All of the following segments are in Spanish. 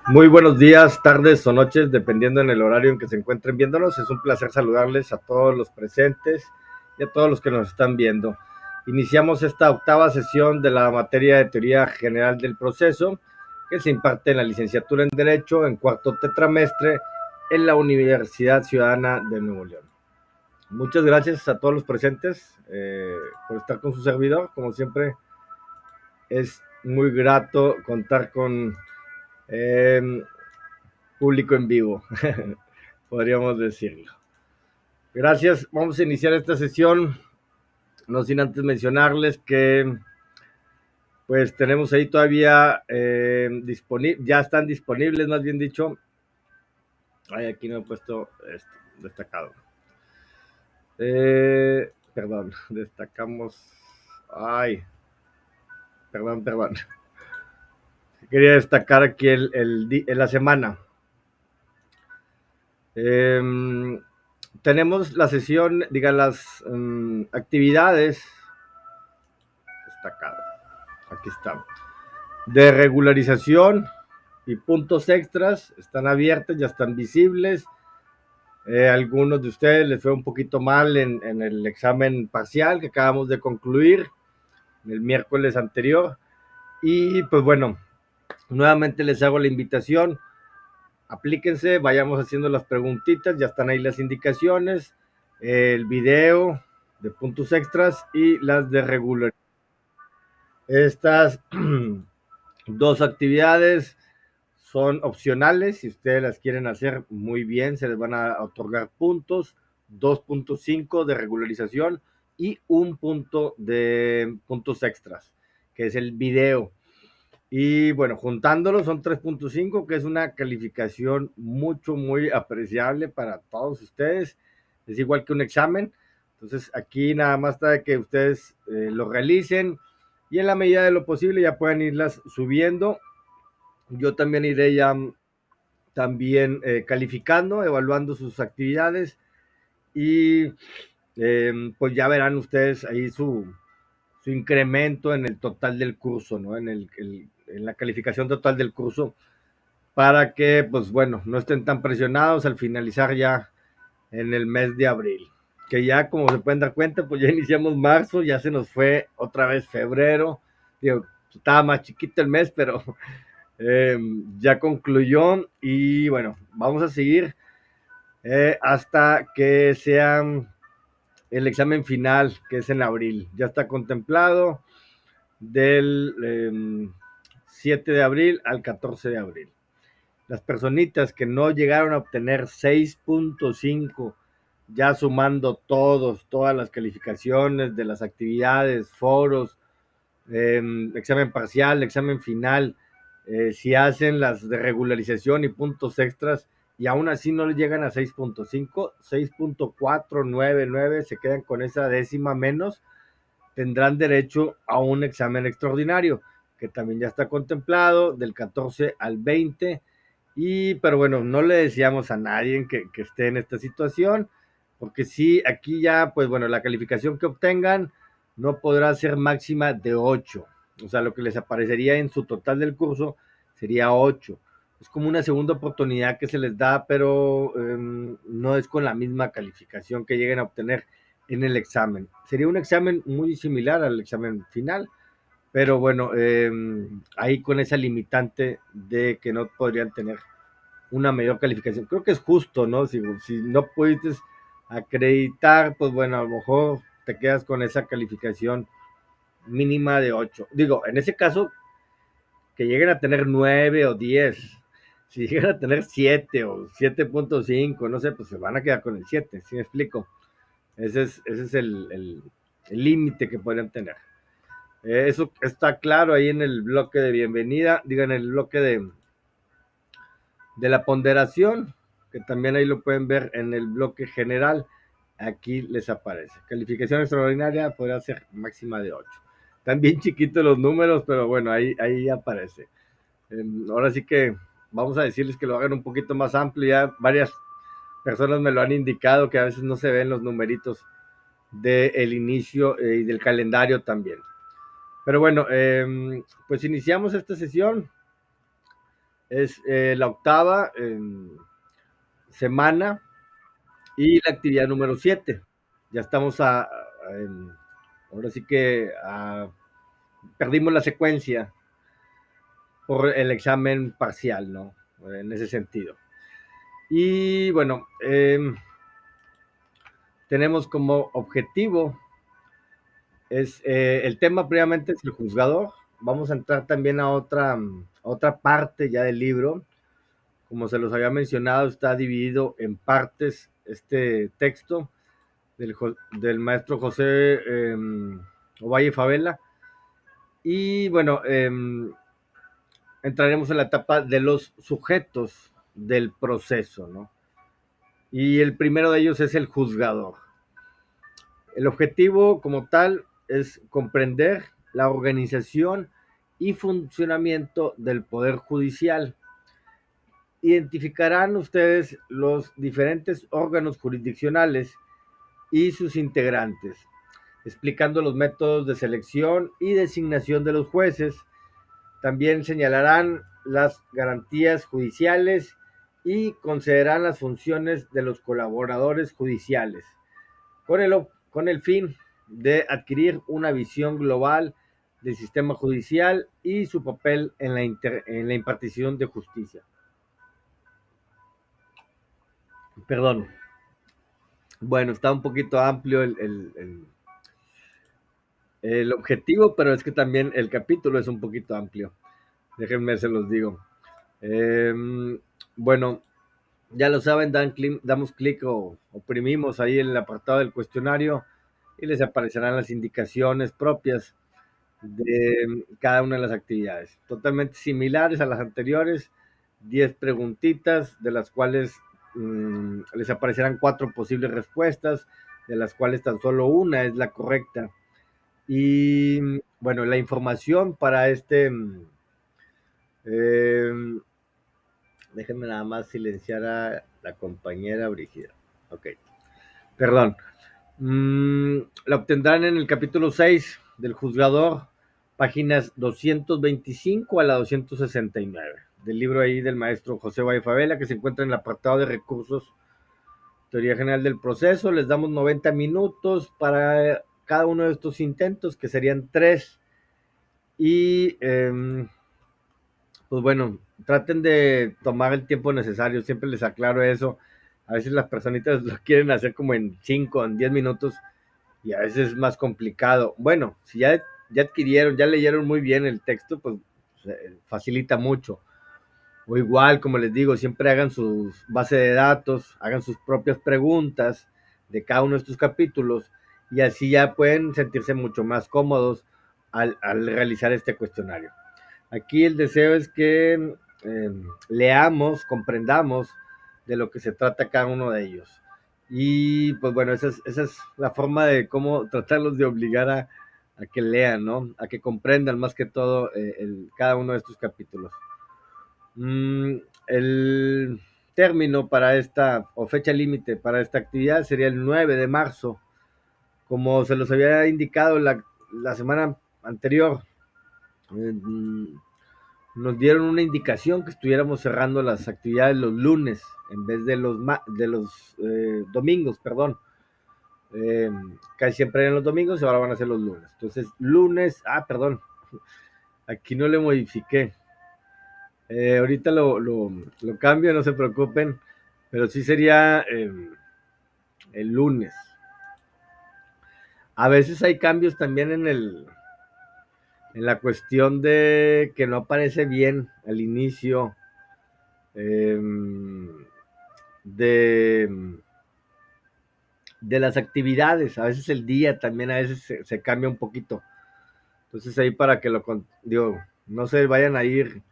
Muy buenos días, tardes o noches, dependiendo en el horario en que se encuentren viéndonos. Es un placer saludarles a todos los presentes y a todos los que nos están viendo. Iniciamos esta octava sesión de la materia de teoría general del proceso que se imparte en la licenciatura en Derecho en cuarto tetramestre en la Universidad Ciudadana de Nuevo León. Muchas gracias a todos los presentes por estar con su servidor. Como siempre, es muy grato contar con eh, público en vivo, podríamos decirlo. Gracias, vamos a iniciar esta sesión, no sin antes mencionarles que pues tenemos ahí todavía ya están disponibles, más bien dicho. Ay, aquí no he puesto esto, destacado. Perdón, destacamos. Ay, perdón. Quería destacar aquí en la semana. Tenemos la sesión, diga, las actividades destacado. Aquí está. De regularización y puntos extras están abiertas, ya están visibles. Algunos de ustedes les fue un poquito mal en el examen parcial que acabamos de concluir el miércoles anterior. Y pues bueno, nuevamente les hago la invitación. Aplíquense, vayamos haciendo las preguntitas, ya están ahí las indicaciones, el video de puntos extras y las de regular. Estas dos actividades son opcionales, si ustedes las quieren hacer muy bien, se les van a otorgar puntos, 2.5 de regularización y un punto de puntos extras, que es el video. Y bueno, juntándolo son 3.5, que es una calificación muy apreciable para todos ustedes. Es igual que un examen. Entonces aquí nada más está que ustedes lo realicen y en la medida de lo posible ya pueden irlas subiendo. Yo también iré ya también calificando, evaluando sus actividades y pues ya verán ustedes ahí su incremento en el total del curso, ¿no? En la calificación total del curso, para que, pues bueno, no estén tan presionados al finalizar ya en el mes de abril. Que ya, como se pueden dar cuenta, pues ya iniciamos marzo, ya se nos fue otra vez febrero. Digo, estaba más chiquito el mes, pero ya concluyó y bueno, vamos a seguir hasta que sea el examen final, que es en abril. Ya está contemplado del 7 de abril al 14 de abril. Las personitas que no llegaron a obtener 6.5, ya sumando todas las calificaciones de las actividades, foros, examen parcial, examen final, si hacen las de regularización y puntos extras y aún así no le llegan a 6.5, 6.499, se quedan con esa décima menos, tendrán derecho a un examen extraordinario, que también ya está contemplado del 14 al 20. Pero bueno, no le deseamos a nadie que esté en esta situación, porque sí, aquí ya, pues bueno, la calificación que obtengan no podrá ser máxima de 8. O sea, lo que les aparecería en su total del curso sería 8. Es como una segunda oportunidad que se les da, pero no es con la misma calificación que lleguen a obtener en el examen. Sería un examen muy similar al examen final, pero bueno, ahí con esa limitante de que no podrían tener una mayor calificación. Creo que es justo, ¿no? Si no puedes acreditar, pues bueno, a lo mejor te quedas con esa calificación mínima de 8. Digo, en ese caso, que lleguen a tener 9 o 10. Si llegan a tener 7 o 7.5, no sé, pues se van a quedar con el 7, ¿sí me explico? Ese es el límite que podrían tener. Eso está claro ahí en el bloque de bienvenida, digo, en el bloque de la ponderación, que también ahí lo pueden ver en el bloque general. Aquí les aparece. Calificación extraordinaria podría ser máxima de 8. Están bien chiquitos los números, pero bueno, ahí aparece. Ahora sí que vamos a decirles que lo hagan un poquito más amplio. Ya varias personas me lo han indicado que a veces no se ven los numeritos del inicio y del calendario también. Pero bueno, pues iniciamos esta sesión. Es la octava semana y la actividad número 7. Ya estamos ahora sí que perdimos la secuencia por el examen parcial, ¿no? En ese sentido. Y bueno, tenemos como objetivo, el tema previamente es el juzgador. Vamos a entrar también a otra parte ya del libro. Como se los había mencionado, está dividido en partes este texto del maestro José Ovalle Favela. Y bueno, entraremos en la etapa de los sujetos del proceso, ¿no? Y el primero de ellos es el juzgador. El objetivo como tal es comprender la organización y funcionamiento del Poder Judicial. Identificarán ustedes los diferentes órganos jurisdiccionales y sus integrantes, explicando los métodos de selección y designación de los jueces. También señalarán las garantías judiciales y concederán las funciones de los colaboradores judiciales, con el fin de adquirir una visión global del sistema judicial y su papel en la impartición de justicia. Perdón. Bueno, está un poquito amplio el objetivo, pero es que también el capítulo es un poquito amplio. Déjenme, se los digo. Eh, bueno, ya lo saben, damos clic o oprimimos ahí el apartado del cuestionario y les aparecerán las indicaciones propias de cada una de las actividades. Totalmente similares a las anteriores, 10 preguntitas, de las cuales les aparecerán 4 posibles respuestas, de las cuales tan solo una es la correcta. Y bueno, la información para eh, déjenme nada más silenciar a la compañera Brigida. Ok, perdón. La obtendrán en el capítulo 6 del juzgador, páginas 225 a la 269 del libro ahí del maestro José Valle Favela, que se encuentra en el apartado de recursos, teoría general del proceso. Les damos 90 minutos para cada uno de estos intentos, que serían 3. Y pues bueno, traten de tomar el tiempo necesario, siempre les aclaro eso. A veces las personitas lo quieren hacer como en 5, en 10 minutos, y a veces es más complicado. Bueno, si ya adquirieron, ya leyeron muy bien el texto, pues facilita mucho. O igual, como les digo, siempre hagan sus base de datos, hagan sus propias preguntas de cada uno de estos capítulos, y así ya pueden sentirse mucho más cómodos al realizar este cuestionario. Aquí el deseo es que leamos, comprendamos de lo que se trata cada uno de ellos. Y pues bueno, esa es la forma de cómo tratarlos de obligar a que lean, ¿no? A que comprendan más que todo cada uno de estos capítulos. El término para o fecha límite para esta actividad sería el 9 de marzo. Como se los había indicado la semana anterior, eh, nos dieron una indicación que estuviéramos cerrando las actividades los lunes en vez de los domingos, perdón. Casi siempre eran los domingos y ahora van a ser los lunes. Entonces, lunes, perdón, aquí no le modifiqué. Ahorita lo cambio, no se preocupen, pero sí sería el lunes. A veces hay cambios también en la cuestión de que no aparece bien al inicio eh, de, de las actividades. A veces el día también a veces se cambia un poquito. Entonces ahí para que digo, no se vayan a ir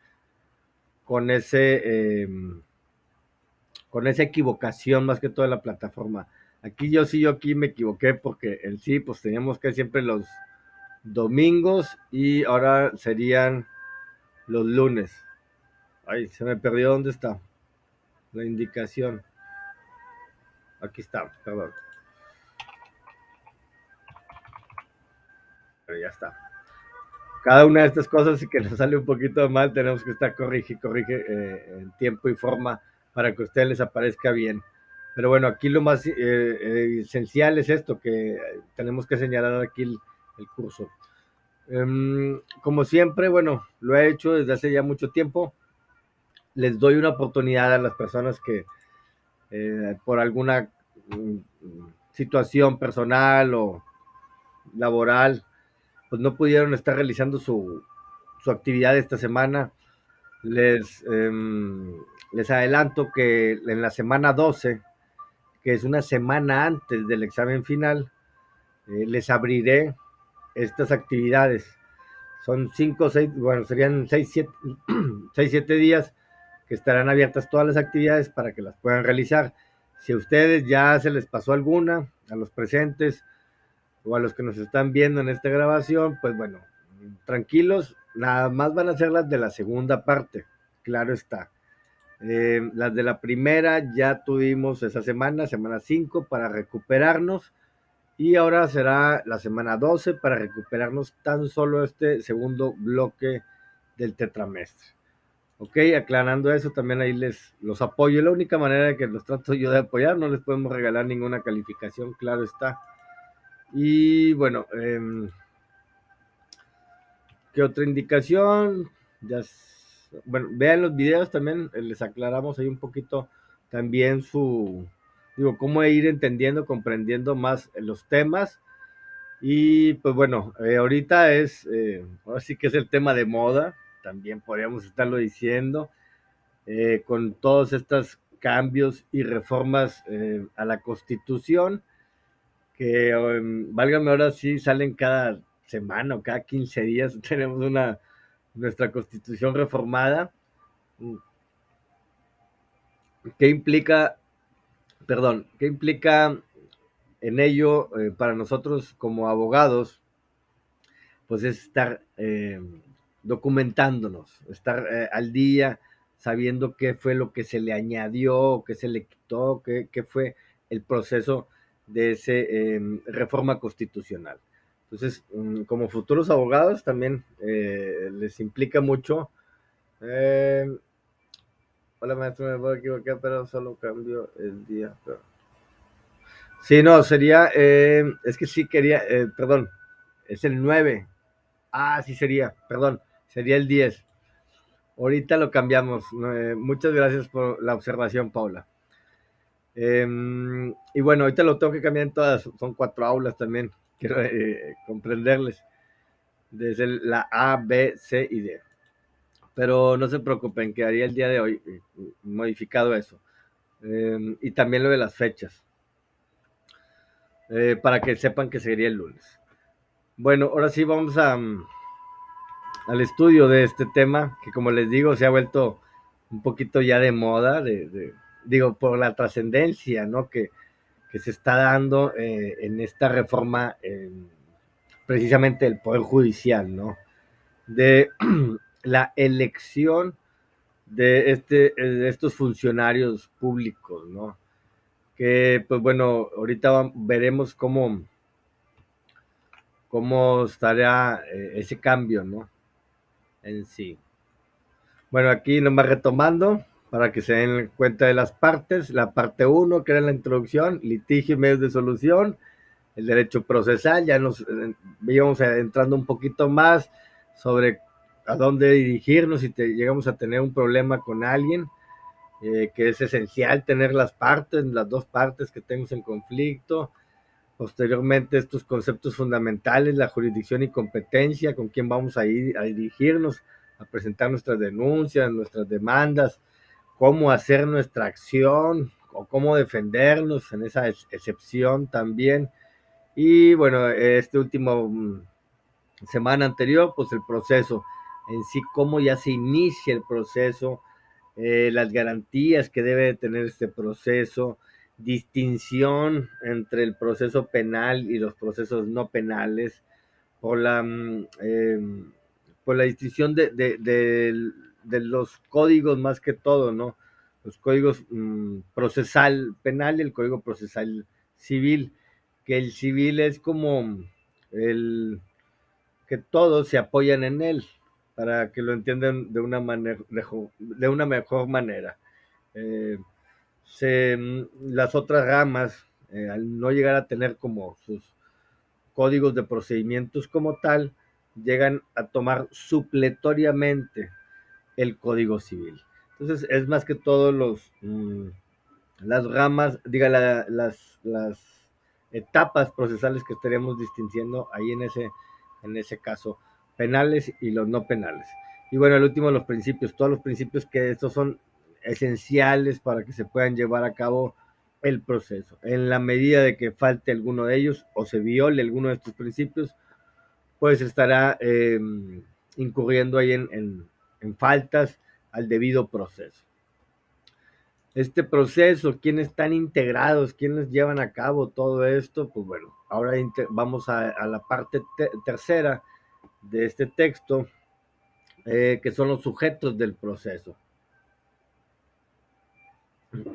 con con esa equivocación más que toda la plataforma. Yo aquí me equivoqué porque en sí pues teníamos que siempre los domingos y ahora serían los lunes. Ay, se me perdió dónde está la indicación. Aquí está, perdón. Pero ya está. cada una de estas cosas que nos sale un poquito mal, tenemos que estar corrige en tiempo y forma para que a ustedes les aparezca bien. Pero bueno, aquí lo más esencial es esto, que tenemos que señalar aquí el curso. Como siempre, bueno, lo he hecho desde hace ya mucho tiempo. Les doy una oportunidad a las personas que por alguna situación personal o laboral, pues no pudieron estar realizando su actividad esta semana. Les, eh, les adelanto que en la semana 12, que es una semana antes del examen final, les abriré estas actividades. Son 5, 6, bueno, serían 6, 7 días que estarán abiertas todas las actividades para que las puedan realizar. Si a ustedes ya se les pasó alguna, a los presentes o a los que nos están viendo en esta grabación, pues bueno, tranquilos, nada más van a ser las de la segunda parte, claro está. Las de la primera ya tuvimos esa semana, semana 5, para recuperarnos. Y ahora será la semana 12 para recuperarnos tan solo este segundo bloque del tetramestre. Ok, aclarando eso, también ahí les los apoyo. La única manera de que los trato yo de apoyar, no les podemos regalar ninguna calificación, claro está. Y bueno, ¿qué otra indicación? Ya, bueno, vean los videos también, les aclaramos ahí un poquito también digo, cómo ir entendiendo, comprendiendo más los temas. Y pues bueno, ahorita ahora sí que es el tema de moda, también podríamos estarlo diciendo, con todos estos cambios y reformas a la Constitución, que válgame ahora sí salen cada semana o cada 15 días, tenemos nuestra Constitución reformada. ¿Qué implica, qué implica en ello para nosotros como abogados? Pues es estar documentándonos, estar al día, sabiendo qué fue lo que se le añadió, qué se le quitó, qué fue el proceso de esa reforma constitucional. Entonces, como futuros abogados también les implica mucho. Eh, Hola maestro, me puedo equivocar, pero solo cambio el día. Pero... Sí, no, sería, es que sí quería, perdón, es el 9. Ah, sí sería, perdón, sería el 10. Ahorita lo cambiamos. Muchas gracias por la observación, Paula. Y bueno, ahorita lo tengo que cambiar en todas. Son 4 aulas también. Quiero comprenderles. Desde la A, B, C y D. Pero no se preocupen, quedaría el día de hoy modificado eso. Y también lo de las fechas. Para que sepan que sería el lunes. Bueno, ahora sí vamos al estudio de este tema, que como les digo, se ha vuelto un poquito ya de moda, digo, por la trascendencia, ¿no? Que se está dando en esta reforma, precisamente del Poder Judicial, ¿no? De la elección de estos funcionarios públicos, ¿no? Que, pues bueno, ahorita veremos cómo estará ese cambio, ¿no? En sí. Bueno, aquí nomás retomando para que se den cuenta de las partes. La parte 1, que era la introducción, litigio y medios de solución, el derecho procesal, ya nos íbamos entrando un poquito más sobre a dónde dirigirnos si llegamos a tener un problema con alguien, que es esencial tener las partes, las dos partes que estemos en conflicto. Posteriormente, estos conceptos fundamentales, la jurisdicción y competencia, con quién vamos a ir a dirigirnos, a presentar nuestras denuncias, nuestras demandas, cómo hacer nuestra acción o cómo defendernos en esa excepción también. Y bueno, este último semana anterior, pues el proceso en sí, cómo ya se inicia el proceso, las garantías que debe tener este proceso, distinción entre el proceso penal y los procesos no penales, por por la distinción de los códigos más que todo, ¿no? Los códigos procesal penal y el código procesal civil, que el civil es como el, que todos se apoyan en él para que lo entiendan de una mejor manera. Eh, las otras ramas, al no llegar a tener como sus códigos de procedimientos como tal, llegan a tomar supletoriamente el Código Civil. Entonces, es más que todo las ramas, diga, las etapas procesales que estaríamos distinguiendo ahí en ese caso, penales y los no penales. Y bueno, el último, los principios, todos los principios que estos son esenciales para que se puedan llevar a cabo el proceso. En la medida de que falte alguno de ellos o se viole alguno de estos principios, pues estará incurriendo ahí en faltas al debido proceso. Este proceso, quiénes están integrados, quiénes llevan a cabo todo esto, pues bueno, ahora vamos a la parte tercera de este texto, que son los sujetos del proceso.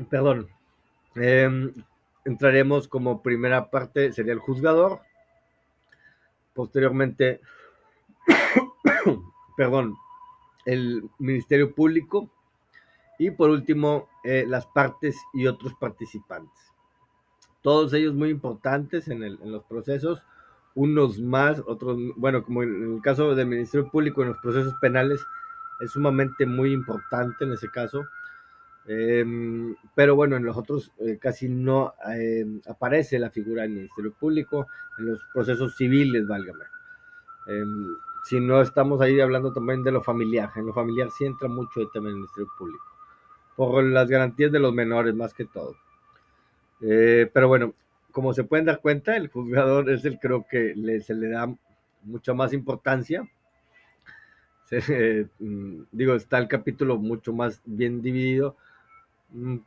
Perdón, entraremos como primera parte, sería el juzgador, posteriormente, perdón, el Ministerio Público y por último, las partes y otros participantes. Todos ellos muy importantes en los procesos, unos más, otros, bueno, como en el caso del Ministerio Público en los procesos penales, es sumamente muy importante en ese caso, pero bueno, en los otros casi no aparece la figura del Ministerio Público, en los procesos civiles, válgame. Eh, si no estamos ahí hablando también de lo familiar, en lo familiar sí entra mucho el tema del Ministerio Público, por las garantías de los menores más que todo. Pero bueno, como se pueden dar cuenta, el juzgador es el, creo que se le da mucha más importancia. Digo, está el capítulo mucho más bien dividido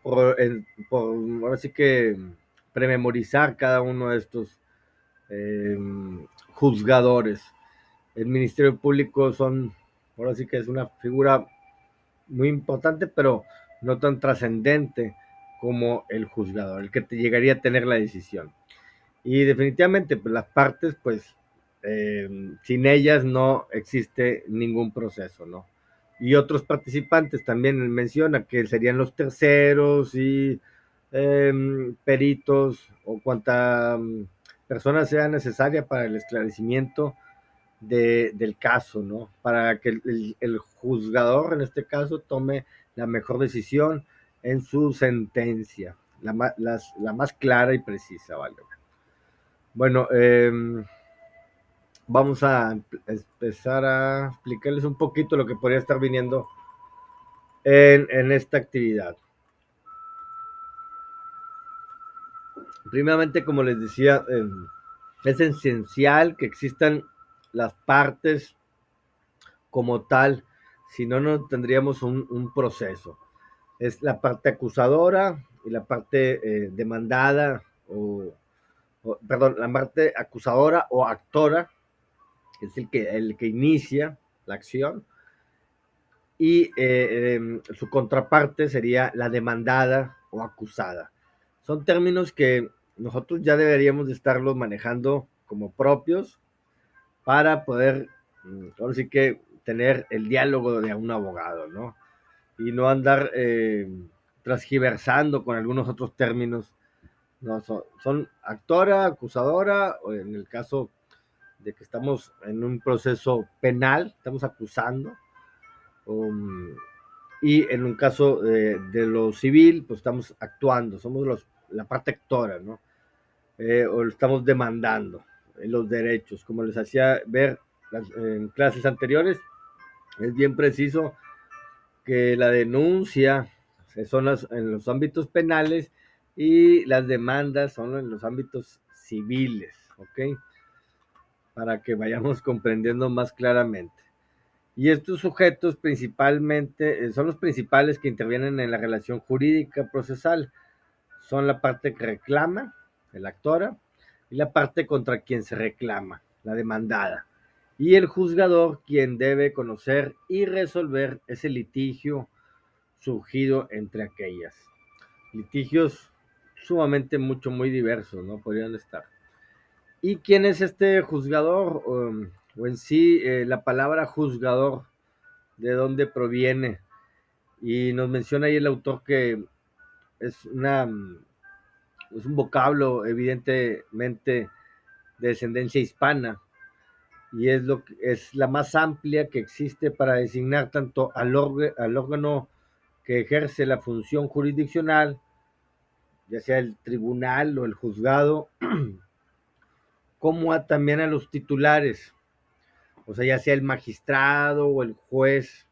por ahora sí que prememorizar cada uno de estos eh, juzgadores. El Ministerio Público ahora sí que es una figura muy importante, pero no tan trascendente como el juzgador, el que te llegaría a tener la decisión. Y definitivamente, pues las partes, pues sin ellas no existe ningún proceso, ¿no? Y otros participantes también menciona que serían los terceros y peritos o cuanta persona sea necesaria para el esclarecimiento del caso, ¿no? Para que el juzgador, en este caso, tome la mejor decisión en su sentencia, la más clara y precisa, ¿vale? Bueno, vamos a empezar a explicarles un poquito lo que podría estar viniendo en esta actividad. Primeramente, como les decía, es esencial que existan las partes como tal, si no, no tendríamos un proceso. Es la parte acusadora y la parte demandada, perdón, la parte acusadora o actora, que es el que inicia la acción, y su contraparte sería la demandada o acusada. Son términos que nosotros ya deberíamos de estarlos manejando como propios para poder, ahora sí que tener el diálogo de un abogado, ¿no? Y no andar transgiversando con algunos otros términos. No, son actora, acusadora, o en el caso de que estamos en un proceso penal, estamos acusando, um, y en un caso de lo civil, pues estamos actuando, somos la parte actora, ¿no? O estamos demandando los derechos, como les hacía ver en clases anteriores, es bien preciso que la denuncia son en los ámbitos penales y las demandas son en los ámbitos civiles, ¿ok? Para que vayamos comprendiendo más claramente. Y estos sujetos principalmente son los principales que intervienen en la relación jurídica procesal. Son la parte que reclama, el actora, y la parte contra quien se reclama, la demandada. Y el juzgador, quien debe conocer y resolver ese litigio surgido entre aquellas. Litigios sumamente muy diversos, ¿no? Podrían estar. ¿Y quién es este juzgador o en sí la palabra juzgador, de dónde proviene. Y nos menciona ahí el autor que es, es un vocablo evidentemente de descendencia hispana, y es la más amplia que existe para designar tanto al órgano que ejerce la función jurisdiccional, ya sea el tribunal o el juzgado, como también a los titulares, o sea, ya sea el magistrado o el juez.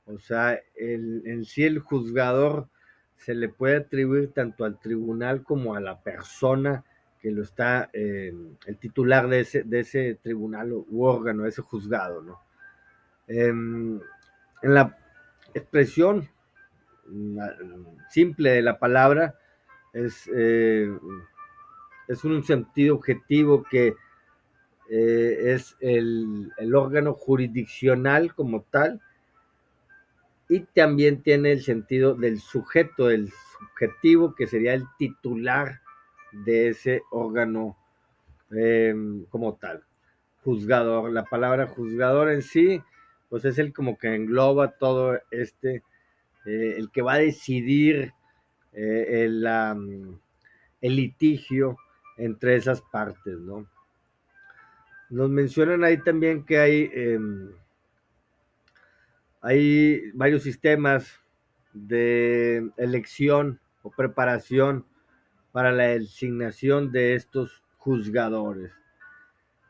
O sea, en sí el juzgador se le puede atribuir tanto al tribunal como a la persona que lo está, el titular de ese tribunal u órgano, ese juzgado, ¿no? En la expresión simple de la palabra es, es un sentido objetivo que es el órgano jurisdiccional como tal, y también tiene el sentido del sujeto, del subjetivo, que sería el titular de ese órgano como tal. Juzgador, la palabra juzgador en sí, pues es el como que engloba todo el que va a decidir el litigio entre esas partes, ¿no? Nos mencionan ahí también que hay varios sistemas de elección o preparación para la designación de estos juzgadores.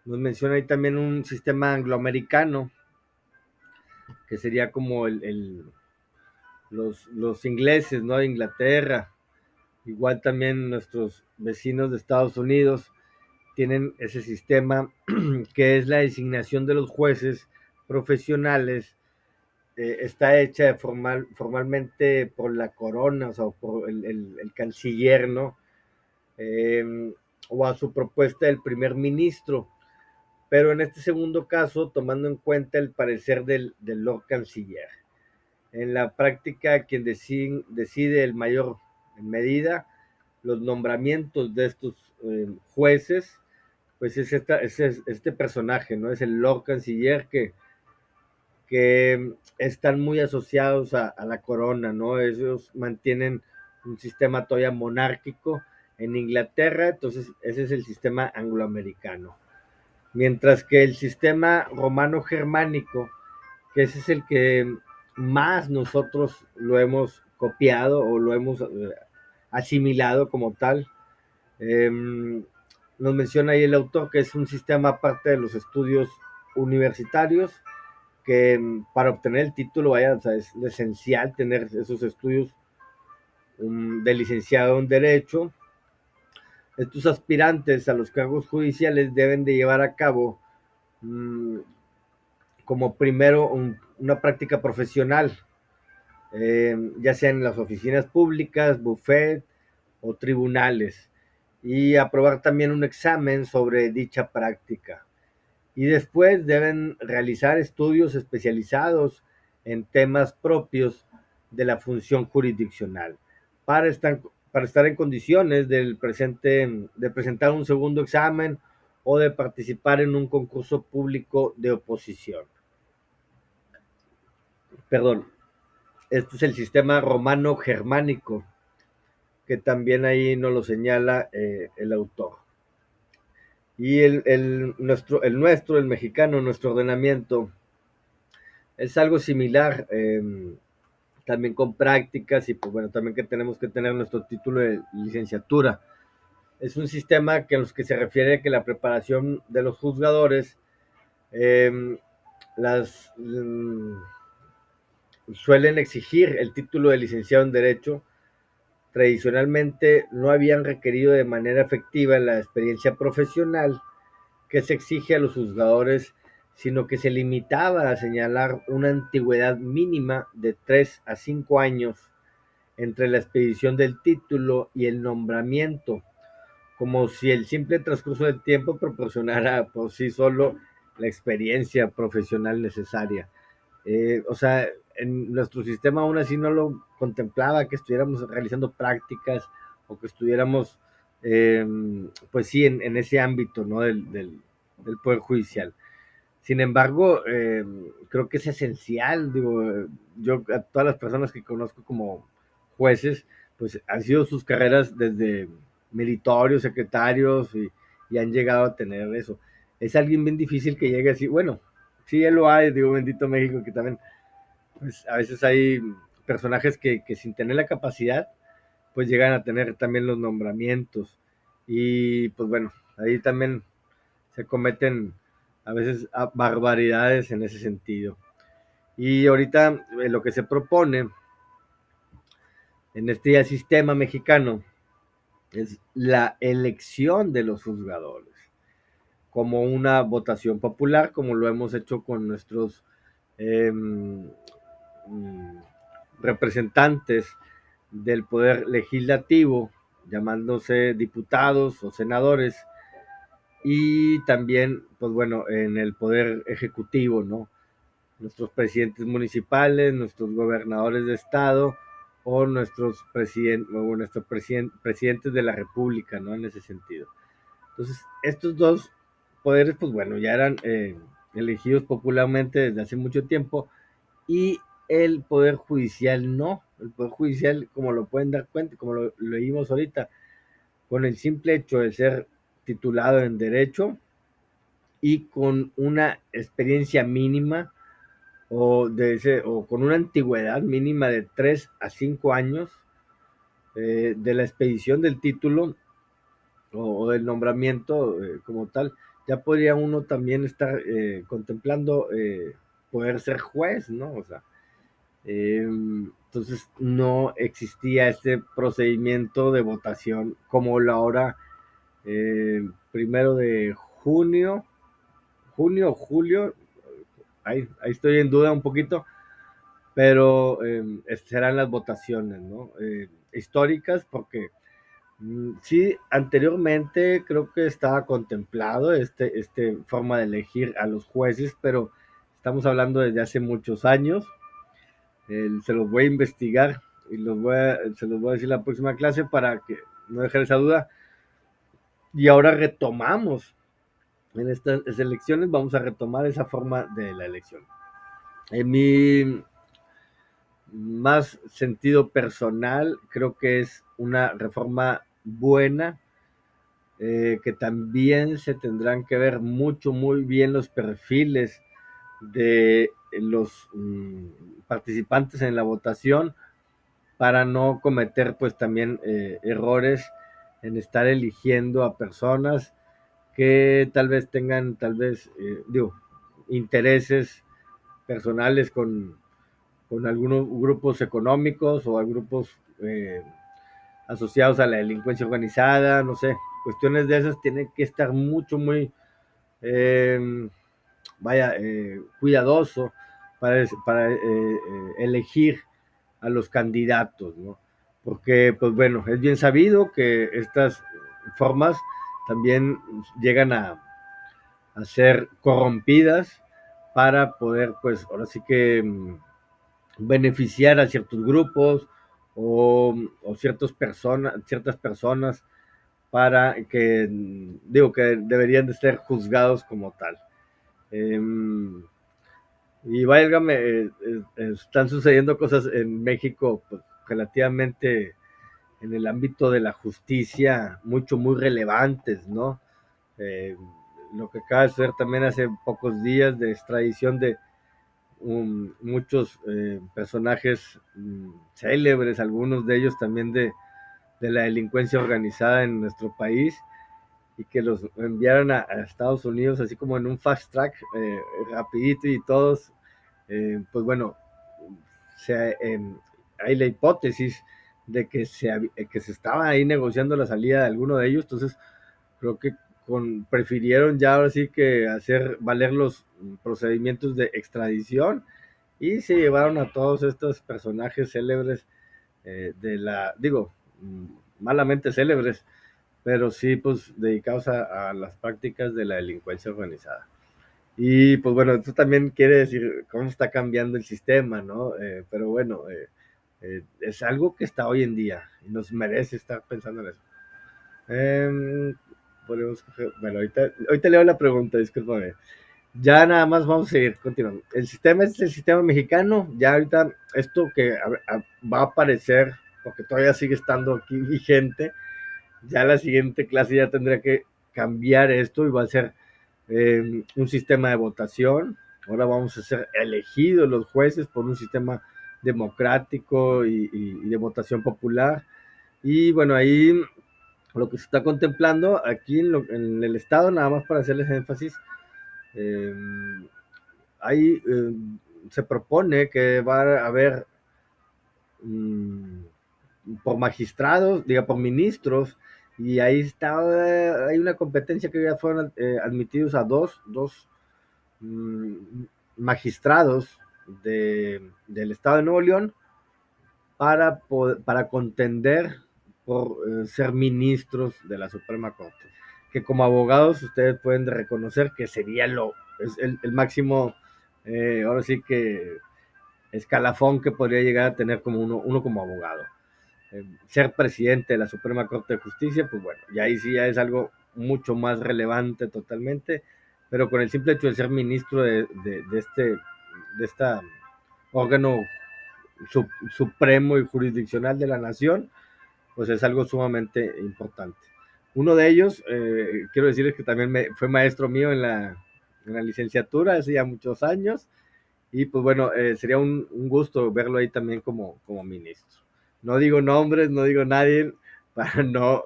Nos menciona ahí también un sistema angloamericano, que sería como los ingleses, ¿no? De Inglaterra. Igual también nuestros vecinos de Estados Unidos tienen ese sistema que es la designación de los jueces profesionales. Está hecha formalmente por la corona, o sea, por el canciller, ¿no? O a su propuesta del primer ministro. Pero en este segundo caso, tomando en cuenta el parecer del Lord Canciller. En la práctica, quien decide el mayor en medida los nombramientos de estos jueces, pues es este personaje, ¿no? Es el Lord Canciller que están muy asociados a la corona, ¿no? Ellos mantienen un sistema todavía monárquico en Inglaterra, entonces ese es el sistema angloamericano. Mientras que el sistema romano-germánico, que ese es el que más nosotros lo hemos copiado o lo hemos asimilado como tal, nos menciona ahí el autor que es un sistema aparte de los estudios universitarios, que para obtener el título, vaya, o sea, es esencial tener esos estudios de licenciado en Derecho. Estos aspirantes a los cargos judiciales deben de llevar a cabo como primero una práctica profesional, ya sea en las oficinas públicas, buffet o tribunales, y aprobar también un examen sobre dicha práctica. Y después deben realizar estudios especializados en temas propios de la función jurisdiccional para estar en condiciones de presentar un segundo examen o de participar en un concurso público de oposición. Perdón, este es el sistema romano-germánico, que también ahí nos lo señala el autor. Y el mexicano, nuestro ordenamiento, es algo similar, también con prácticas y pues bueno, también que tenemos que tener nuestro título de licenciatura. Es un sistema que a los que se refiere que la preparación de los juzgadores eh, las suelen exigir el título de licenciado en Derecho. Tradicionalmente no habían requerido de manera efectiva la experiencia profesional que se exige a los juzgadores, sino que se limitaba a señalar una antigüedad mínima de 3 a 5 años entre la expedición del título y el nombramiento, como si el simple transcurso del tiempo proporcionara por sí solo la experiencia profesional necesaria. O sea, en nuestro sistema aún así no lo contemplaba que estuviéramos realizando prácticas o que estuviéramos, pues sí, en ese ámbito, ¿no? Del Poder Judicial. Sin embargo, creo que es esencial, digo, yo a todas las personas que conozco como jueces, pues han sido sus carreras desde meritorios, secretarios y han llegado a tener eso. Es alguien bien difícil que llegue así, bueno, sí, él lo hay, digo, bendito México, que también, pues a veces hay personajes que sin tener la capacidad, pues llegan a tener también los nombramientos. Y pues bueno, ahí también se cometen a veces barbaridades en ese sentido. Y ahorita lo que se propone en este sistema mexicano es la elección de los juzgadores, como una votación popular, como lo hemos hecho con nuestros eh, representantes del poder legislativo, llamándose diputados o senadores, y también, pues bueno, en el poder ejecutivo, ¿no? Nuestros presidentes municipales, nuestros gobernadores de estado o nuestros presidentes de la república, ¿no? En ese sentido. Entonces, estos dos poderes, pues bueno, ya eran elegidos popularmente desde hace mucho tiempo y el poder judicial no. El poder judicial, como lo pueden dar cuenta, como lo leímos ahorita, con el simple hecho de ser titulado en derecho y con una experiencia mínima o con una antigüedad mínima de 3 a 5 años de la expedición del título o del nombramiento como tal, ya podría uno también estar contemplando poder ser juez, ¿no? O sea, entonces no existía este procedimiento de votación como la hora primero de junio, julio, ahí estoy en duda un poquito, pero serán las votaciones, ¿no? Históricas, porque sí, anteriormente creo que estaba contemplado este forma de elegir a los jueces, pero estamos hablando desde hace muchos años. Se los voy a investigar y se los voy a decir la próxima clase para que no dejen esa duda. Y ahora retomamos en estas elecciones, vamos a retomar esa forma de la elección. En mi más sentido personal, creo que es una reforma buena, que también se tendrán que ver mucho, muy bien los perfiles de los participantes en la votación para no cometer pues también errores en estar eligiendo a personas que tal vez tengan, digo, intereses personales con algunos grupos económicos o a grupos asociados a la delincuencia organizada, no sé, cuestiones de esas tienen que estar mucho, muy, eh, cuidadoso para elegir a los candidatos, ¿no? Porque, pues bueno, es bien sabido que estas formas también llegan a ser corrompidas para poder, pues, ahora sí que beneficiar a ciertos grupos o ciertas personas para que, digo, que deberían de ser juzgados como tal. Eh, y válgame, están sucediendo cosas en México pues, relativamente en el ámbito de la justicia muy relevantes, ¿no? Eh, lo que acaba de suceder también hace pocos días de extradición de muchos personajes célebres, algunos de ellos también de la delincuencia organizada en nuestro país, y que los enviaron a Estados Unidos así como en un fast track, rapidito y todos, pues bueno, hay la hipótesis de que se estaba ahí negociando la salida de alguno de ellos, entonces creo que prefirieron ya ahora sí que hacer valer los procedimientos de extradición y se llevaron a todos estos personajes célebres digo, malamente célebres, pero sí pues dedicados a las prácticas de la delincuencia organizada. Y pues bueno, esto también quiere decir cómo está cambiando el sistema, ¿no? Pero bueno, es algo que está hoy en día y nos merece estar pensando en eso. Podemos bueno, ahorita leo la pregunta, discúlpame. Ya nada más vamos a seguir continuando. El sistema es el sistema mexicano. Ya ahorita esto que va a aparecer, porque todavía sigue estando aquí vigente, ya la siguiente clase ya tendría que cambiar esto y va a ser un sistema de votación. Ahora vamos a ser elegidos los jueces por un sistema democrático y de votación popular. Y bueno, ahí lo que se está contemplando aquí en el Estado, nada más para hacerles énfasis, eh, ahí se propone que va a haber um, por magistrados, diga, por ministros, y ahí está, hay una competencia que ya fueron admitidos a dos magistrados del Estado de Nuevo León para contender por ser ministros de la Suprema Corte. Que como abogados ustedes pueden reconocer que sería es el máximo, ahora sí que escalafón que podría llegar a tener como uno como abogado. Ser presidente de la Suprema Corte de Justicia, pues bueno, y ahí sí ya es algo mucho más relevante totalmente, pero con el simple hecho de ser ministro de esta órgano supremo y jurisdiccional de la nación, pues es algo sumamente importante. Uno de ellos, quiero decirles que también fue maestro mío en la licenciatura hace ya muchos años, y pues bueno, sería un gusto verlo ahí también como ministro. No digo nombres, no digo nadie, para no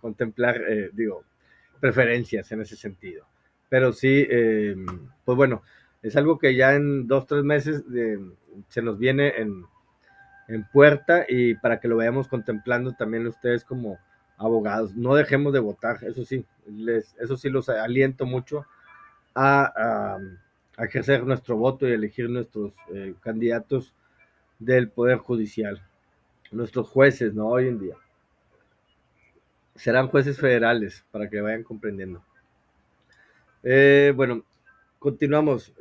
contemplar, digo, preferencias en ese sentido. Pero sí, pues bueno, es algo que ya en 2, 3 meses se nos viene en puerta y para que lo vayamos contemplando también ustedes como abogados. No dejemos de votar, eso sí, eso sí los aliento mucho a, a ejercer nuestro voto y elegir nuestros candidatos del Poder Judicial, nuestros jueces, ¿no? Hoy en día. Serán jueces federales, para que vayan comprendiendo. Bueno, continuamos.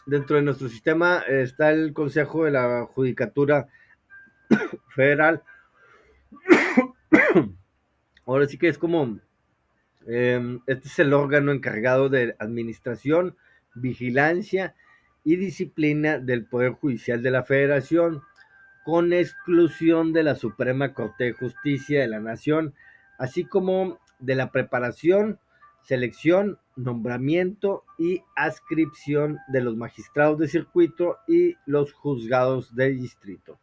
Dentro de nuestro sistema está el Consejo de la Judicatura Federal. Ahora sí que es como, este es el órgano encargado de administración, vigilancia y disciplina del Poder Judicial de la Federación, con exclusión de la Suprema Corte de Justicia de la Nación, así como de la preparación, selección, nombramiento y adscripción de los magistrados de circuito y los juzgados de distrito.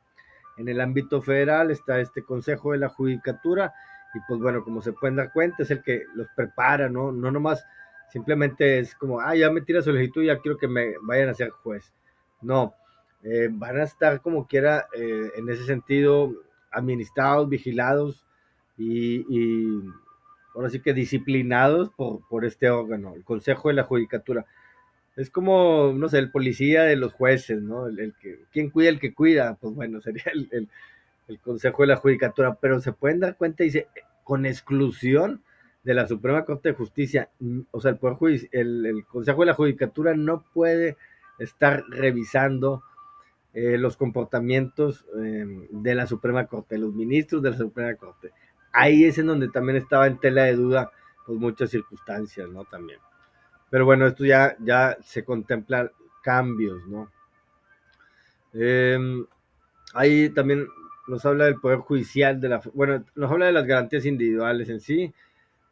En el ámbito federal está este Consejo de la Judicatura y pues bueno, como se pueden dar cuenta, es el que los prepara, ¿no? No nomás simplemente es como, ya metí la solicitud, ya quiero que me vayan a ser juez. No, van a estar como quiera en ese sentido administrados, vigilados y ahora sí que disciplinados por este órgano, el Consejo de la Judicatura. Es como, no sé, el policía de los jueces, ¿no? ¿Quién cuida el que cuida? Pues bueno, sería el Consejo de la Judicatura, pero se pueden dar cuenta, dice, con exclusión de la Suprema Corte de Justicia, o sea, el Consejo de la Judicatura no puede estar revisando los comportamientos de la Suprema Corte, los ministros de la Suprema Corte. Ahí es en donde también estaba en tela de duda, pues muchas circunstancias, ¿no? También. Pero bueno, esto ya se contemplan cambios, ¿no? Eh, Ahí también nos habla del Poder Judicial, bueno, nos habla de las garantías individuales en sí,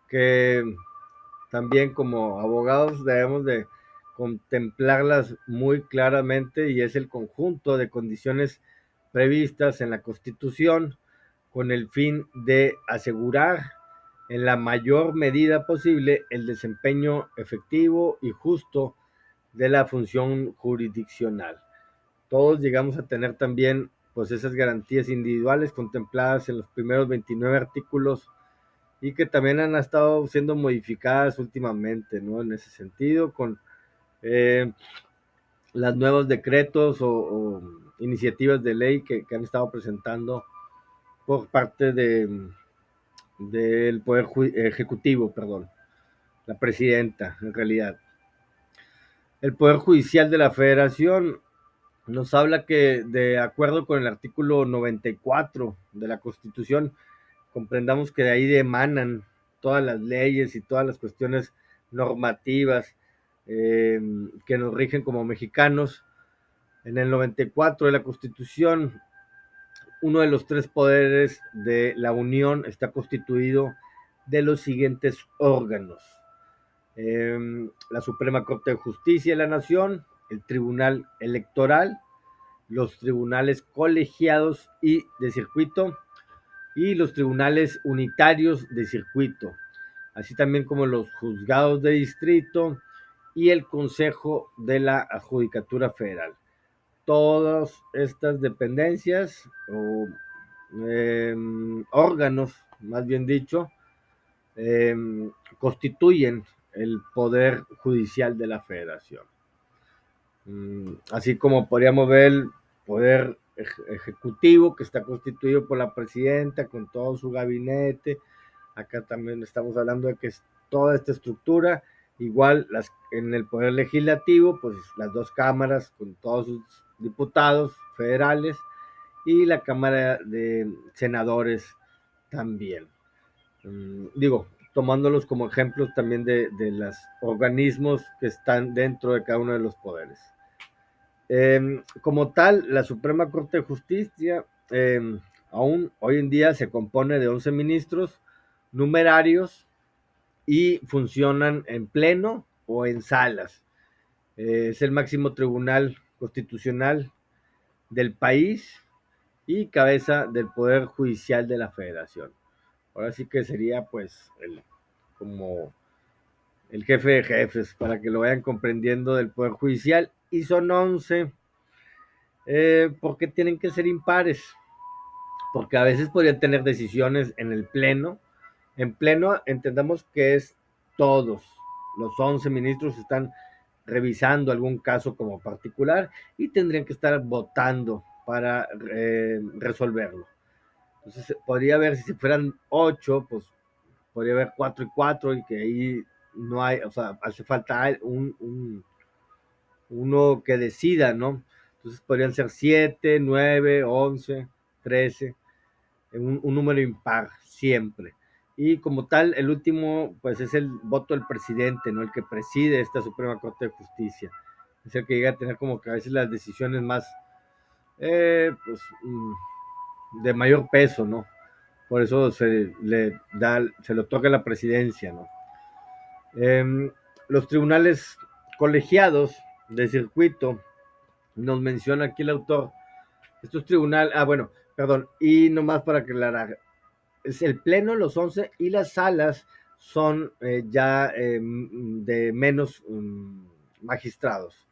que también como abogados debemos de contemplarlas muy claramente y es el conjunto de condiciones previstas en la Constitución con el fin de asegurar en la mayor medida posible el desempeño efectivo y justo de la función jurisdiccional. Todos llegamos a tener también pues esas garantías individuales contempladas en los primeros 29 artículos y que también han estado siendo modificadas últimamente, ¿no? En ese sentido, con eh, los nuevos decretos o iniciativas de ley que han estado presentando por parte del Poder Ejecutivo, perdón, la presidenta, en realidad. El Poder Judicial de la Federación nos habla que de acuerdo con el artículo 94 de la Constitución, comprendamos que de ahí emanan todas las leyes y todas las cuestiones normativas que nos rigen como mexicanos. En el 94 de la Constitución, uno de los tres poderes de la Unión está constituido de los siguientes órganos: la Suprema Corte de Justicia de la Nación, el Tribunal Electoral, los tribunales colegiados y de circuito y los tribunales unitarios de circuito, así también como los juzgados de distrito y el Consejo de la Judicatura Federal. Todas estas dependencias o órganos, más bien dicho, eh, constituyen el poder judicial de la federación. Así como podríamos ver el poder ejecutivo, que está constituido por la presidenta con todo su gabinete. Acá también estamos hablando de que es toda esta estructura. Igual en el poder legislativo, pues las dos cámaras con todos sus diputados federales y la Cámara de Senadores también. Digo, tomándolos como ejemplos también de los organismos que están dentro de cada uno de los poderes. Como tal, la Suprema Corte de Justicia aún hoy en día se compone de 11 ministros numerarios y funcionan en pleno o en salas. Es el máximo tribunal constitucional del país y cabeza del Poder Judicial de la Federación. Ahora sí que sería pues como el jefe de jefes, para que lo vayan comprendiendo, del Poder Judicial, y son 11. ¿Por qué tienen que ser impares? Porque a veces podrían tener decisiones en el pleno. En pleno entendamos que es todos los 11 ministros están revisando algún caso como particular y tendrían que estar votando para resolverlo. Entonces podría haber, si fueran 8, pues podría haber 4 y 4 y que ahí no hay, o sea, hace falta uno que decida, ¿no? Entonces podrían ser 7, 9, 11, 13, un número impar siempre. Y como tal, el último, pues es el voto del presidente, ¿no? El que preside esta Suprema Corte de Justicia. Es el que llega a tener como que a veces las decisiones más, pues, de mayor peso, ¿no? Por eso se lo toca a la presidencia, ¿no? Los tribunales colegiados de circuito, nos menciona aquí el autor, estos tribunales, bueno, perdón, y nomás para aclarar, es el pleno, los 11, y las salas son ya de menos magistrados.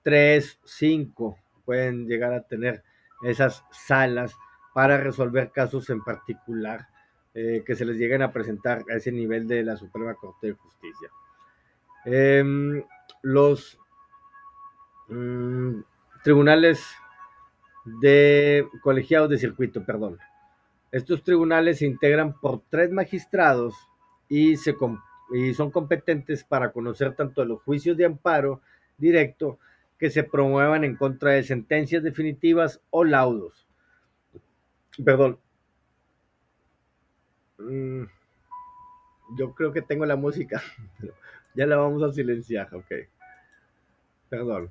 3, 5 pueden llegar a tener esas salas para resolver casos en particular que se les lleguen a presentar a ese nivel de la Suprema Corte de Justicia. Los tribunales de colegiados de circuito, perdón. Estos tribunales se integran por 3 magistrados y son competentes para conocer tanto los juicios de amparo directo que se promuevan en contra de sentencias definitivas o laudos. Perdón. Yo creo que tengo la música. Ya la vamos a silenciar, ok. Perdón.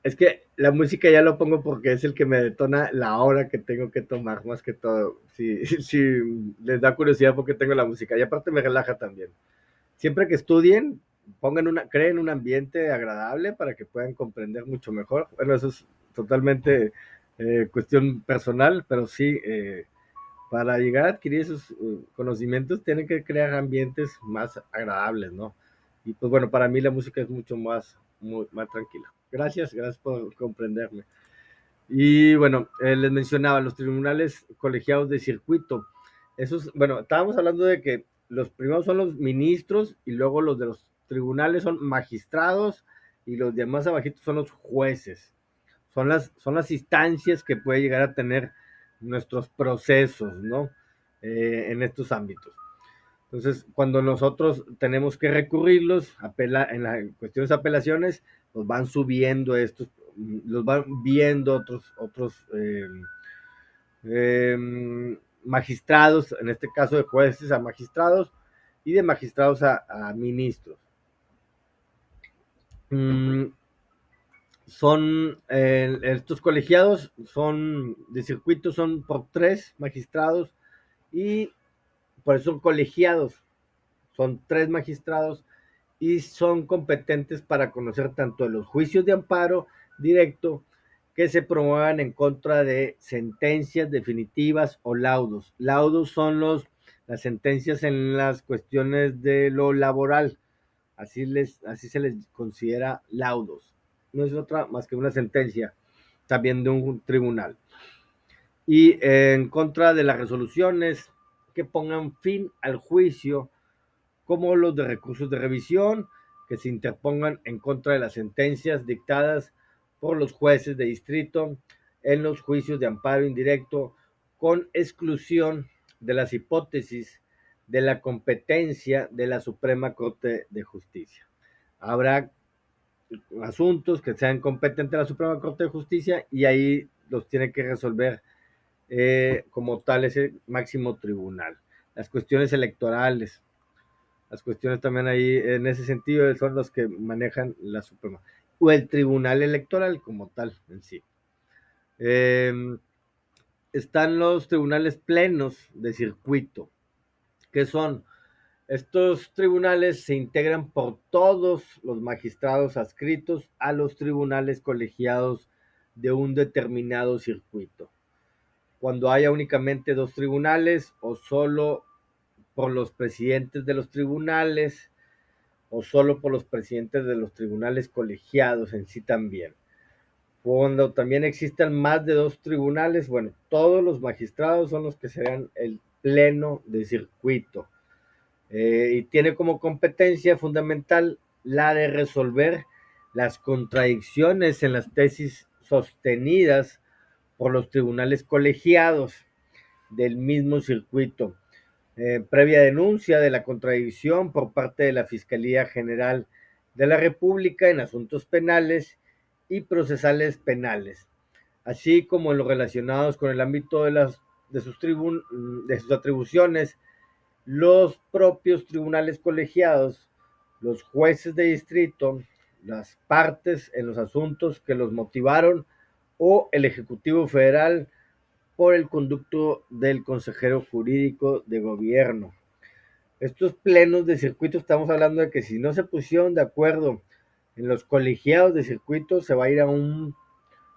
Es que la música ya lo pongo porque es el que me detona la hora que tengo que tomar, más que todo. Si les da curiosidad porque tengo la música. Y aparte me relaja también. Siempre que estudien, creen un ambiente agradable para que puedan comprender mucho mejor. Bueno, eso es totalmente cuestión personal, pero sí, para llegar a adquirir esos conocimientos, tienen que crear ambientes más agradables, ¿no? Y pues bueno, para mí la música es mucho más tranquila. Gracias por comprenderme. Y bueno, les mencionaba los tribunales colegiados de circuito. Esos, bueno, estábamos hablando de que los primeros son los ministros y luego los de los tribunales son magistrados y los demás abajitos son los jueces. Son las instancias que puede llegar a tener nuestros procesos, ¿no? En estos ámbitos. Entonces, cuando nosotros tenemos que recurrirlos, en las cuestiones de apelaciones, los van subiendo estos, los van viendo otros magistrados, en este caso de jueces a magistrados y de magistrados a ministros. Mm, estos colegiados son de circuito, son por 3 magistrados y por eso son colegiados, son 3 magistrados y son competentes para conocer tanto los juicios de amparo directo que se promuevan en contra de sentencias definitivas o laudos. Laudos son las sentencias en las cuestiones de lo laboral, así se les considera laudos. No es otra más que una sentencia también de un tribunal. Y en contra de las resoluciones que pongan fin al juicio, como los de recursos de revisión que se interpongan en contra de las sentencias dictadas por los jueces de distrito en los juicios de amparo indirecto, con exclusión de las hipótesis de la competencia de la Suprema Corte de Justicia. Habrá asuntos que sean competentes de la Suprema Corte de Justicia y ahí los tiene que resolver como tal ese máximo tribunal. Las cuestiones electorales, las cuestiones también ahí en ese sentido son los que manejan la Suprema o el Tribunal Electoral como tal en sí. Están los tribunales plenos de circuito, que son estos tribunales se integran por todos los magistrados adscritos a los tribunales colegiados de un determinado circuito. Cuando haya únicamente 2 tribunales o solo por los presidentes de los tribunales o solo por los presidentes de los tribunales colegiados en sí también. Cuando también existan más de 2 tribunales, bueno, todos los magistrados son los que serán el pleno de circuito. Y tiene como competencia fundamental la de resolver las contradicciones en las tesis sostenidas por los tribunales colegiados del mismo circuito, previa denuncia de la contradicción por parte de la Fiscalía General de la República en asuntos penales y procesales penales, así como en los relacionados con el ámbito de sus atribuciones, los propios tribunales colegiados, los jueces de distrito, las partes en los asuntos que los motivaron o el Ejecutivo Federal por el conducto del consejero jurídico de gobierno. Estos plenos de circuito, estamos hablando de que si no se pusieron de acuerdo en los colegiados de circuito, se va a ir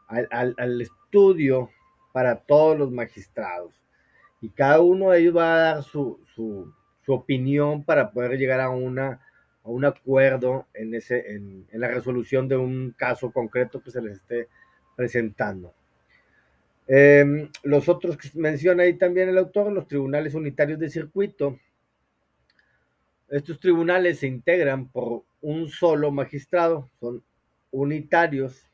al estudio para todos los magistrados. Y cada uno de ellos va a dar su opinión para poder llegar a un acuerdo en la resolución de un caso concreto que se les esté presentando. Los otros que menciona ahí también el autor, los tribunales unitarios de circuito. Estos tribunales se integran por un solo magistrado, son unitarios,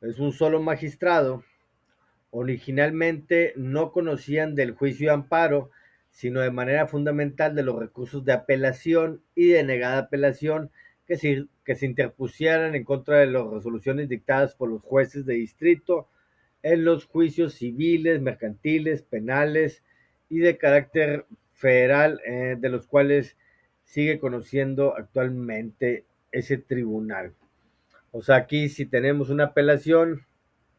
es un solo magistrado. Originalmente no conocían del juicio de amparo, sino de manera fundamental de los recursos de apelación y de negada apelación que se interpusieran en contra de las resoluciones dictadas por los jueces de distrito en los juicios civiles, mercantiles, penales y de carácter federal, de los cuales sigue conociendo actualmente ese tribunal. O sea, aquí si tenemos una apelación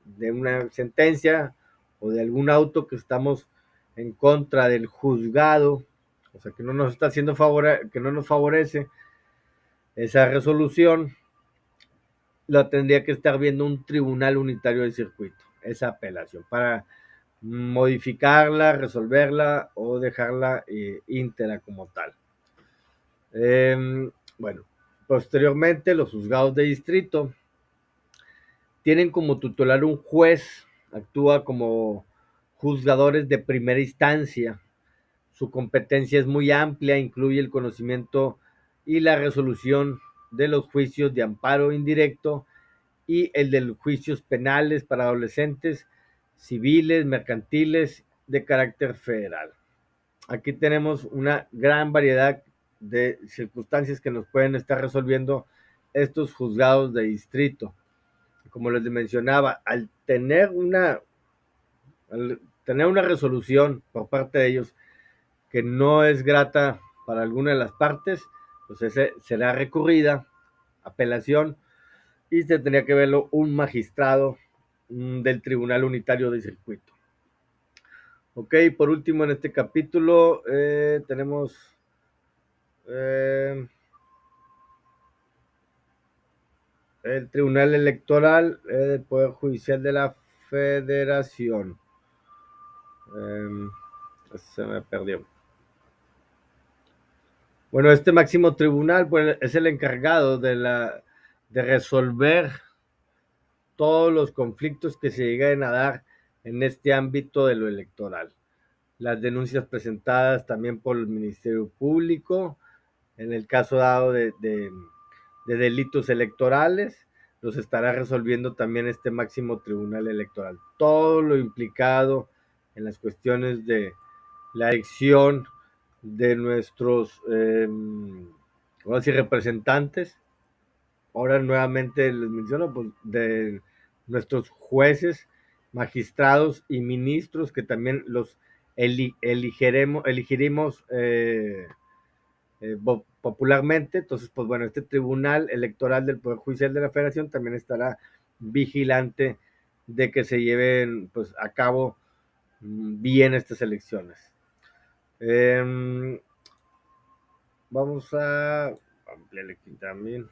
de una sentencia o de algún auto que estamos en contra del juzgado, o sea, que no nos está haciendo favor, que no nos favorece esa resolución, la tendría que estar viendo un tribunal unitario del circuito, esa apelación, para modificarla, resolverla o dejarla íntegra como tal. Bueno, posteriormente los juzgados de distrito tienen como titular un juez, actúa como juzgadores de primera instancia. Su competencia es muy amplia, incluye el conocimiento y la resolución de los juicios de amparo indirecto y el de los juicios penales para adolescentes, civiles, mercantiles, de carácter federal. Aquí tenemos una gran variedad de circunstancias que nos pueden estar resolviendo estos juzgados de distrito. Como les mencionaba, al tener una resolución por parte de ellos que no es grata para alguna de las partes, pues ese será recurrida apelación y se tenía que verlo un magistrado del Tribunal Unitario de Circuito. Ok, por último en este capítulo tenemos el Tribunal Electoral del Poder Judicial de la Federación. Se me perdió. Bueno, este máximo tribunal pues, es el encargado de resolver todos los conflictos que se lleguen a dar en este ámbito de lo electoral. Las denuncias presentadas también por el Ministerio Público, en el caso dado de delitos electorales, los estará resolviendo también este máximo tribunal electoral. Todo lo implicado en las cuestiones de la elección de nuestros vamos a decir, representantes. Ahora nuevamente les menciono pues, de nuestros jueces, magistrados y ministros que también los elegiremos popularmente. Entonces, pues bueno, este Tribunal Electoral del Poder Judicial de la Federación también estará vigilante de que se lleven pues, a cabo bien estas elecciones. Vamos a ampliar aquí también.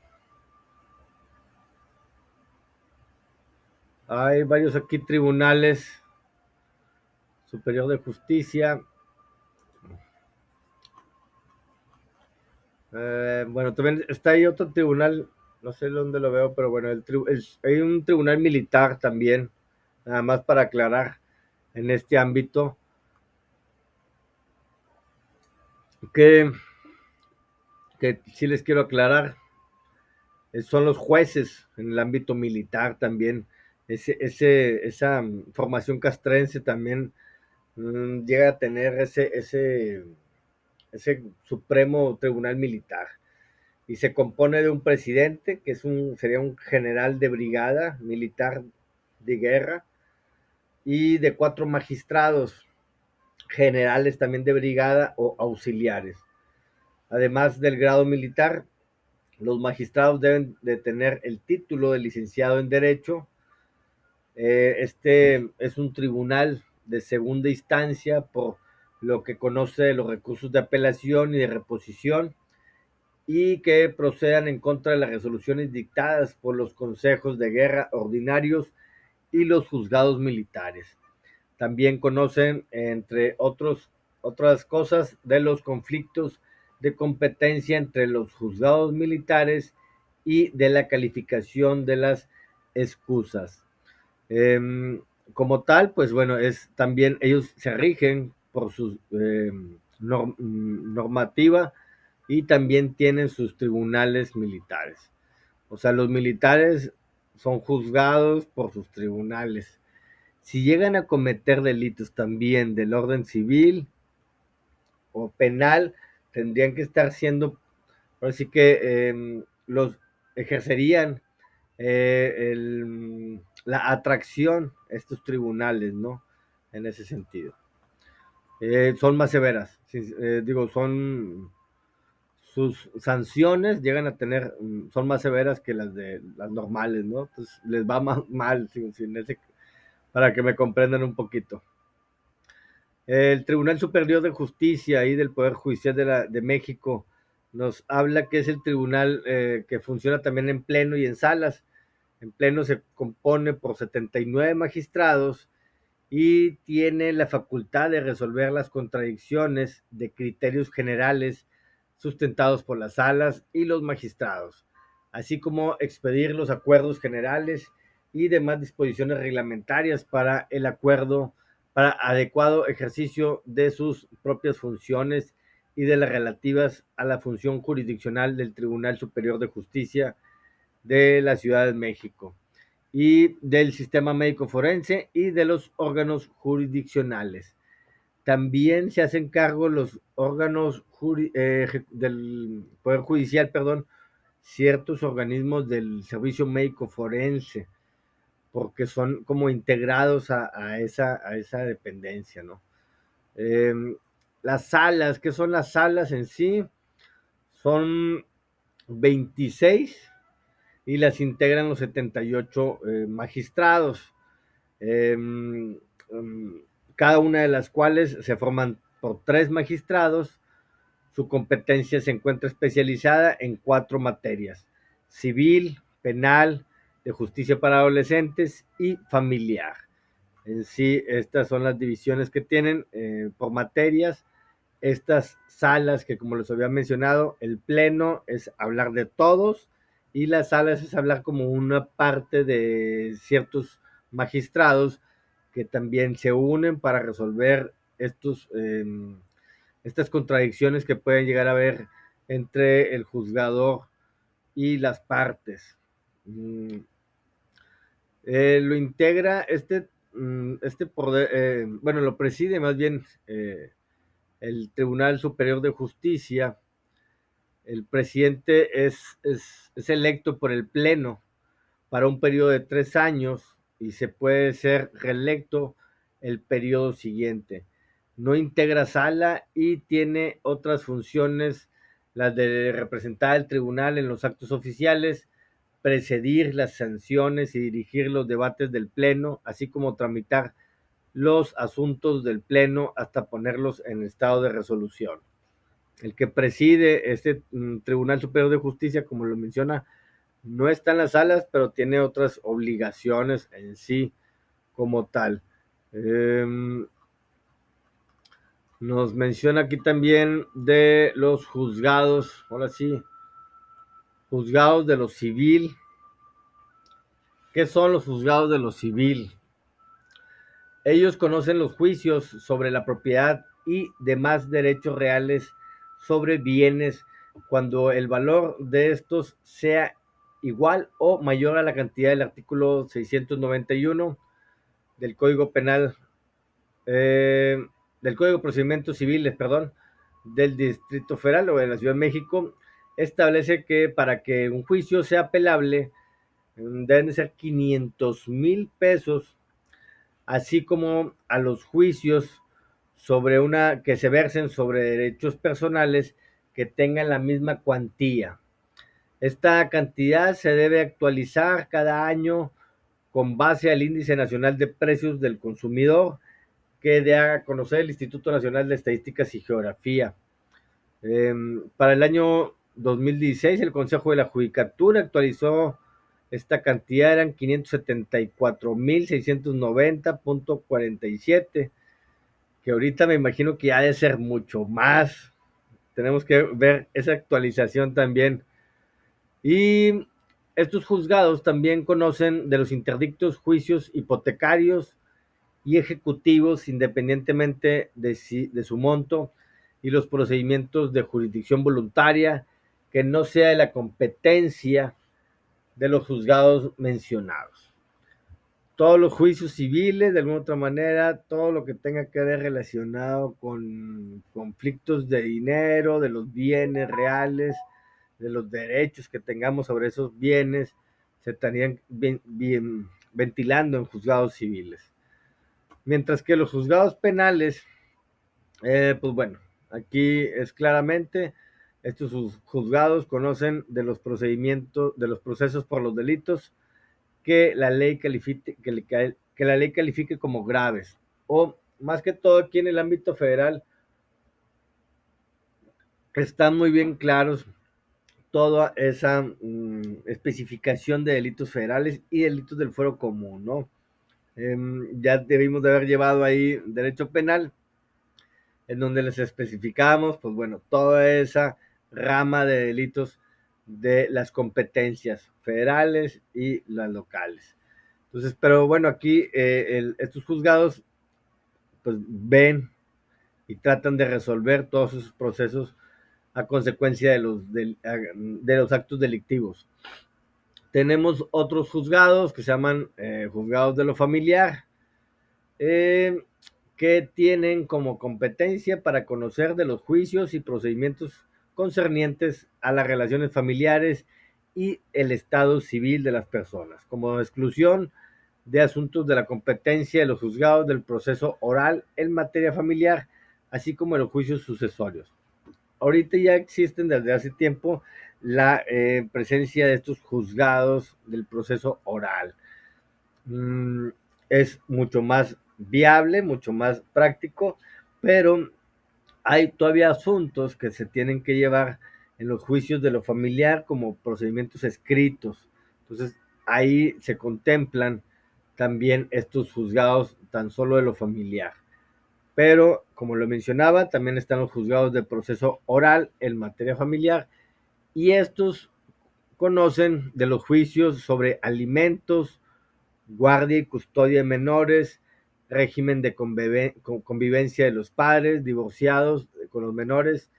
Hay varios aquí tribunales superior de justicia. Bueno, también está ahí otro tribunal, no sé dónde lo veo, pero bueno, hay un tribunal militar también, nada más para aclarar en este ámbito, que, que sí les quiero aclarar, son los jueces en el ámbito militar también. Esa formación castrense también llega a tener ese Supremo Tribunal Militar. Y se compone de un presidente, que sería un general de brigada militar de guerra, y de 4 magistrados generales también de brigada o auxiliares. Además del grado militar, los magistrados deben de tener el título de licenciado en Derecho. Este es un tribunal de segunda instancia, por lo que conoce de los recursos de apelación y de reposición, y que procedan en contra de las resoluciones dictadas por los consejos de guerra ordinarios y los juzgados militares. También conocen, entre otras cosas, de los conflictos de competencia entre los juzgados militares y de la calificación de las excusas. Como tal, pues bueno, también ellos se rigen por su normativa y también tienen sus tribunales militares. O sea, los militares son juzgados por sus tribunales. Si llegan a cometer delitos también del orden civil o penal, tendrían que estar siendo, así que los ejercerían la atracción a estos tribunales, ¿no? En ese sentido. Son más severas, son sus sanciones llegan a tener, son más severas que las de las normales, ¿no? Entonces les va más mal, para que me comprendan un poquito. El Tribunal Superior de Justicia y del Poder Judicial de México nos habla que es el tribunal que funciona también en pleno y en salas. En pleno se compone por 79 magistrados y tiene la facultad de resolver las contradicciones de criterios generales sustentados por las salas y los magistrados, así como expedir los acuerdos generales y demás disposiciones reglamentarias para adecuado ejercicio de sus propias funciones y de las relativas a la función jurisdiccional del Tribunal Superior de Justicia de la Ciudad de México y del sistema médico forense y de los órganos jurisdiccionales. También se hacen cargo los órganos del Poder Judicial, ciertos organismos del servicio médico forense, porque son como integrados a esa dependencia, ¿no? Eh, las salas, ¿qué son las salas en sí? Son 26 y las integran los 78 magistrados, cada una de las cuales se forman por 3 magistrados. Su competencia se encuentra especializada en 4 materias: civil, penal, de justicia para adolescentes y familiar. En sí, estas son las divisiones que tienen por materias. Estas salas que, como les había mencionado, el pleno es hablar de todos y las salas es hablar como una parte de ciertos magistrados que también se unen para resolver estas contradicciones que pueden llegar a haber entre el juzgador y las partes. Lo integra este poder, bueno, lo preside más bien el Tribunal Superior de Justicia. El presidente es electo por el Pleno para un periodo de 3 años y se puede ser reelecto el periodo siguiente. No integra sala y tiene otras funciones, las de representar al tribunal en los actos oficiales, presidir las sanciones y dirigir los debates del Pleno, así como tramitar los asuntos del Pleno hasta ponerlos en estado de resolución. El que preside este Tribunal Superior de Justicia, como lo menciona, no está en las salas, pero tiene otras obligaciones en sí como tal. Nos menciona aquí también de los juzgados, ahora sí, juzgados de lo civil. ¿Qué son los juzgados de lo civil? Ellos conocen los juicios sobre la propiedad y demás derechos reales sobre bienes cuando el valor de estos sea igual o mayor a la cantidad del artículo 691 del Código Penal, del Código de Procedimientos Civiles, perdón, del Distrito Federal o de la Ciudad de México. Establece que para que un juicio sea apelable deben de ser 500,000 pesos, así como a los juicios sobre que se versen sobre derechos personales que tengan la misma cuantía. Esta cantidad se debe actualizar cada año con base al Índice Nacional de Precios del Consumidor que dé a conocer el Instituto Nacional de Estadísticas y Geografía. Para el año 2016, el Consejo de la Judicatura actualizó esta cantidad, eran 574,690.47, que ahorita me imagino que ha de ser mucho más. Tenemos que ver esa actualización también. Y estos juzgados también conocen de los interdictos, juicios hipotecarios y ejecutivos, independientemente de su monto, y los procedimientos de jurisdicción voluntaria que no sea de la competencia de los juzgados mencionados. Todos los juicios civiles, de alguna otra manera, todo lo que tenga que ver relacionado con conflictos de dinero, de los bienes reales, de los derechos que tengamos sobre esos bienes, se estarían ventilando en juzgados civiles. Mientras que los juzgados penales, pues bueno, aquí es claramente, estos juzgados conocen de los procedimientos, de los procesos por los delitos que la ley califique como graves, o más que todo aquí en el ámbito federal están muy bien claros toda esa especificación de delitos federales y delitos del fuero común, ¿no? Ya debimos de haber llevado ahí derecho penal, en donde les especificamos, pues bueno, toda esa rama de delitos de las competencias federales y las locales. Entonces, pero bueno, aquí estos juzgados pues ven y tratan de resolver todos esos procesos a consecuencia de los actos delictivos. Tenemos otros juzgados que se llaman juzgados de lo familiar, que tienen como competencia para conocer de los juicios y procedimientos concernientes a las relaciones familiares y el estado civil de las personas, como exclusión de asuntos de la competencia de los juzgados del proceso oral en materia familiar, así como de los juicios sucesorios. Ahorita ya existen desde hace tiempo la presencia de estos juzgados del proceso oral. Es mucho más viable, mucho más práctico, pero hay todavía asuntos que se tienen que llevar en los juicios de lo familiar como procedimientos escritos. Entonces, ahí se contemplan también estos juzgados tan solo de lo familiar. Pero, como lo mencionaba, también están los juzgados de proceso oral en materia familiar y estos conocen de los juicios sobre alimentos, guardia y custodia de menores, régimen de convivencia de los padres, divorciados con los menores,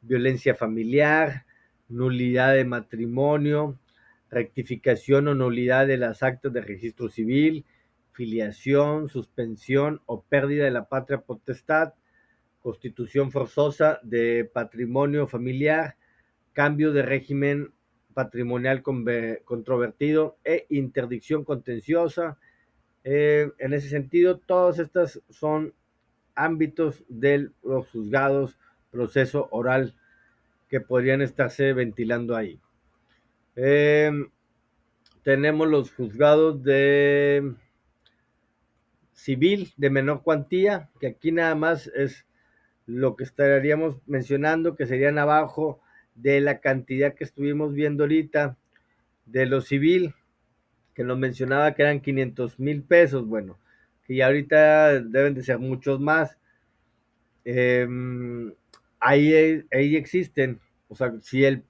violencia familiar, nulidad de matrimonio, rectificación o nulidad de las actas de registro civil, filiación, suspensión o pérdida de la patria potestad, constitución forzosa de patrimonio familiar, cambio de régimen patrimonial controvertido e interdicción contenciosa. En ese sentido, todas estas son ámbitos de los juzgados, proceso oral, que podrían estarse ventilando ahí. Eh, Tenemos los juzgados de civil de menor cuantía, que aquí nada más es lo que estaríamos mencionando, que serían abajo de la cantidad que estuvimos viendo ahorita de lo civil, que nos mencionaba que eran 500,000 pesos, bueno, que ya ahorita deben de ser muchos más. Eh, ahí existen, o sea, si el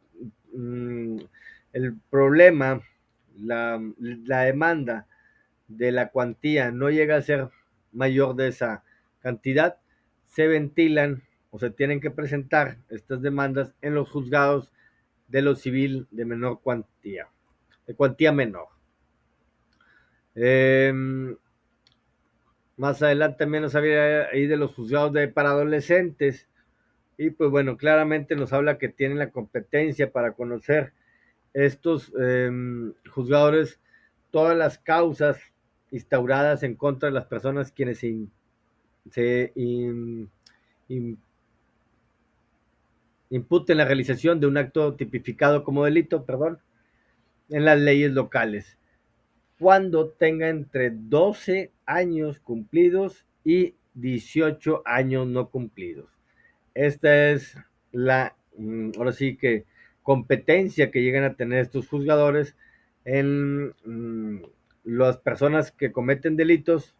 problema, la demanda de la cuantía no llega a ser mayor de esa cantidad, se ventilan o se tienen que presentar estas demandas en los juzgados de lo civil de menor cuantía, de cuantía menor. Eh, Más adelante también nos había ahí de los juzgados para adolescentes y pues bueno, claramente nos habla que tienen la competencia para conocer estos juzgadores todas las causas instauradas en contra de las personas quienes se imputen la realización de un acto tipificado como delito, perdón, en las leyes locales, cuando tenga entre 12 años cumplidos y 18 años no cumplidos. Esta es la, ahora sí que, competencia que llegan a tener estos juzgadores en las personas que cometen delitos,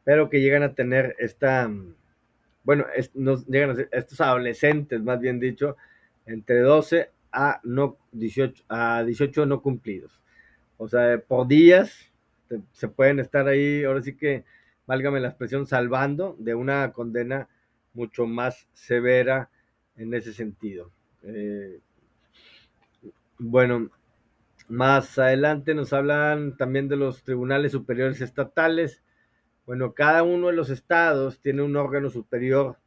pero que llegan a tener esta, bueno, nos llegan a ser estos adolescentes, más bien dicho, entre 12 a 18 no cumplidos. O sea, por días se pueden estar ahí, ahora sí que, válgame la expresión, salvando de una condena mucho más severa en ese sentido. Bueno, más adelante nos hablan también de los tribunales superiores estatales. Bueno, cada uno de los estados tiene un órgano superior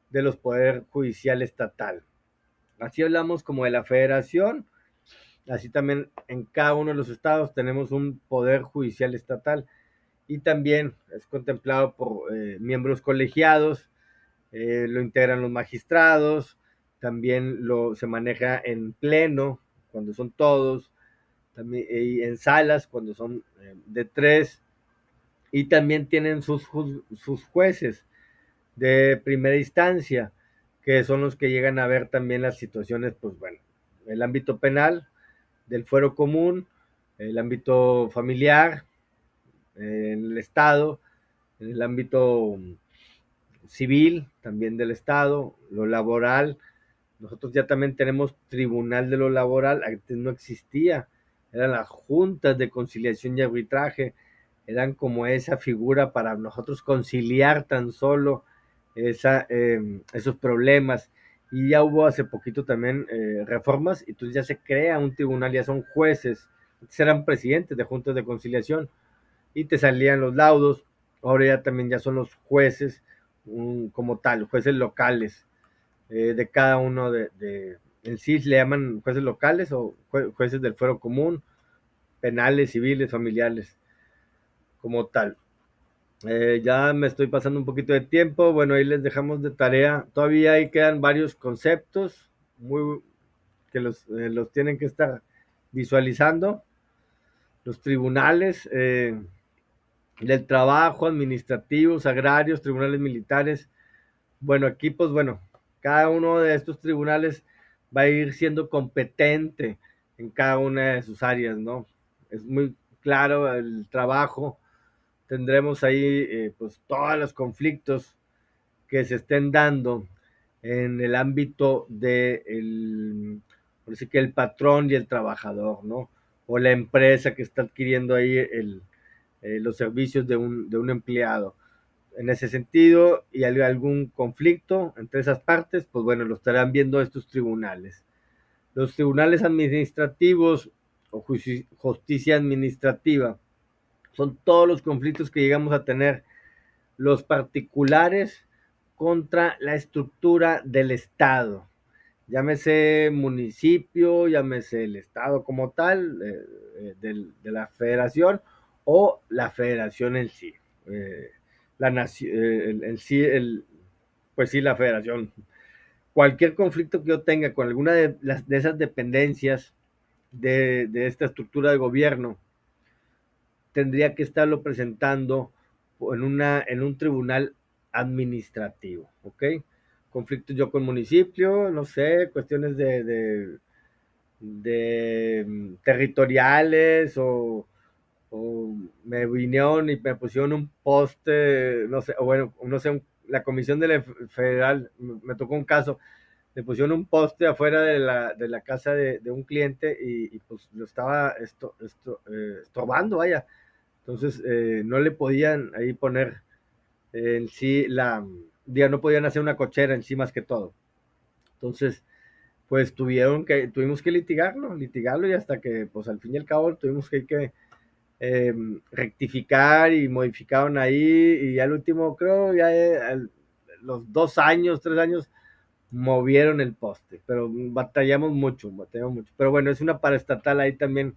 de los poderes judicial estatal. Así hablamos como de la federación, así también en cada uno de los estados tenemos un poder judicial estatal y también es contemplado por miembros colegiados, lo integran los magistrados, también se maneja en pleno cuando son todos, también, y en salas cuando son de tres, y también tienen sus jueces de primera instancia, que son los que llegan a ver también las situaciones, pues bueno, el ámbito penal, del fuero común, el ámbito familiar, en el Estado, en el ámbito civil, también del Estado, lo laboral. Nosotros ya también tenemos tribunal de lo laboral, antes no existía, eran las juntas de conciliación y arbitraje, eran como esa figura para nosotros conciliar tan solo esos problemas. Y ya hubo hace poquito también reformas, y entonces ya se crea un tribunal, ya son jueces, antes eran presidentes de juntas de conciliación y te salían los laudos, ahora ya también ya son los jueces como tal, jueces locales de cada uno en sí le llaman jueces locales o jueces del fuero común, penales, civiles, familiares, como tal. Ya me estoy pasando un poquito de tiempo, bueno, ahí les dejamos de tarea, todavía ahí quedan varios conceptos muy que los tienen que estar visualizando, los tribunales del trabajo, administrativos, agrarios, tribunales militares. Bueno, aquí pues bueno, cada uno de estos tribunales va a ir siendo competente en cada una de sus áreas, ¿no? Es muy claro el trabajo. Tendremos ahí pues todos los conflictos que se estén dando en el ámbito de por decir que el patrón y el trabajador, ¿no? O la empresa que está adquiriendo ahí los servicios de un empleado. En ese sentido, y hay algún conflicto entre esas partes, pues bueno, lo estarán viendo estos tribunales. Los tribunales administrativos o justicia administrativa son todos los conflictos que llegamos a tener los particulares contra la estructura del Estado, llámese municipio, llámese el Estado como tal, de la federación o la federación en sí. La nación, en sí, pues sí, la federación. Cualquier conflicto que yo tenga con alguna de esas dependencias de esta estructura de gobierno, tendría que estarlo presentando en un tribunal administrativo, ¿ok? Conflictos yo con municipio, no sé, cuestiones de territoriales o me vinieron y me pusieron un poste, no sé, o bueno, no sé, la comisión de la federal, me tocó un caso, le pusieron un poste afuera de la casa de un cliente y pues lo estaba estorbando, vaya. Entonces no le podían ahí poner en sí ya no podían hacer una cochera en sí más que todo. Entonces, pues tuvimos que litigarlo y hasta que pues al fin y al cabo tuvimos que rectificar y modificaron ahí y al último creo ya los 2 años, 3 años movieron el poste, pero batallamos mucho. Pero bueno, es una paraestatal ahí también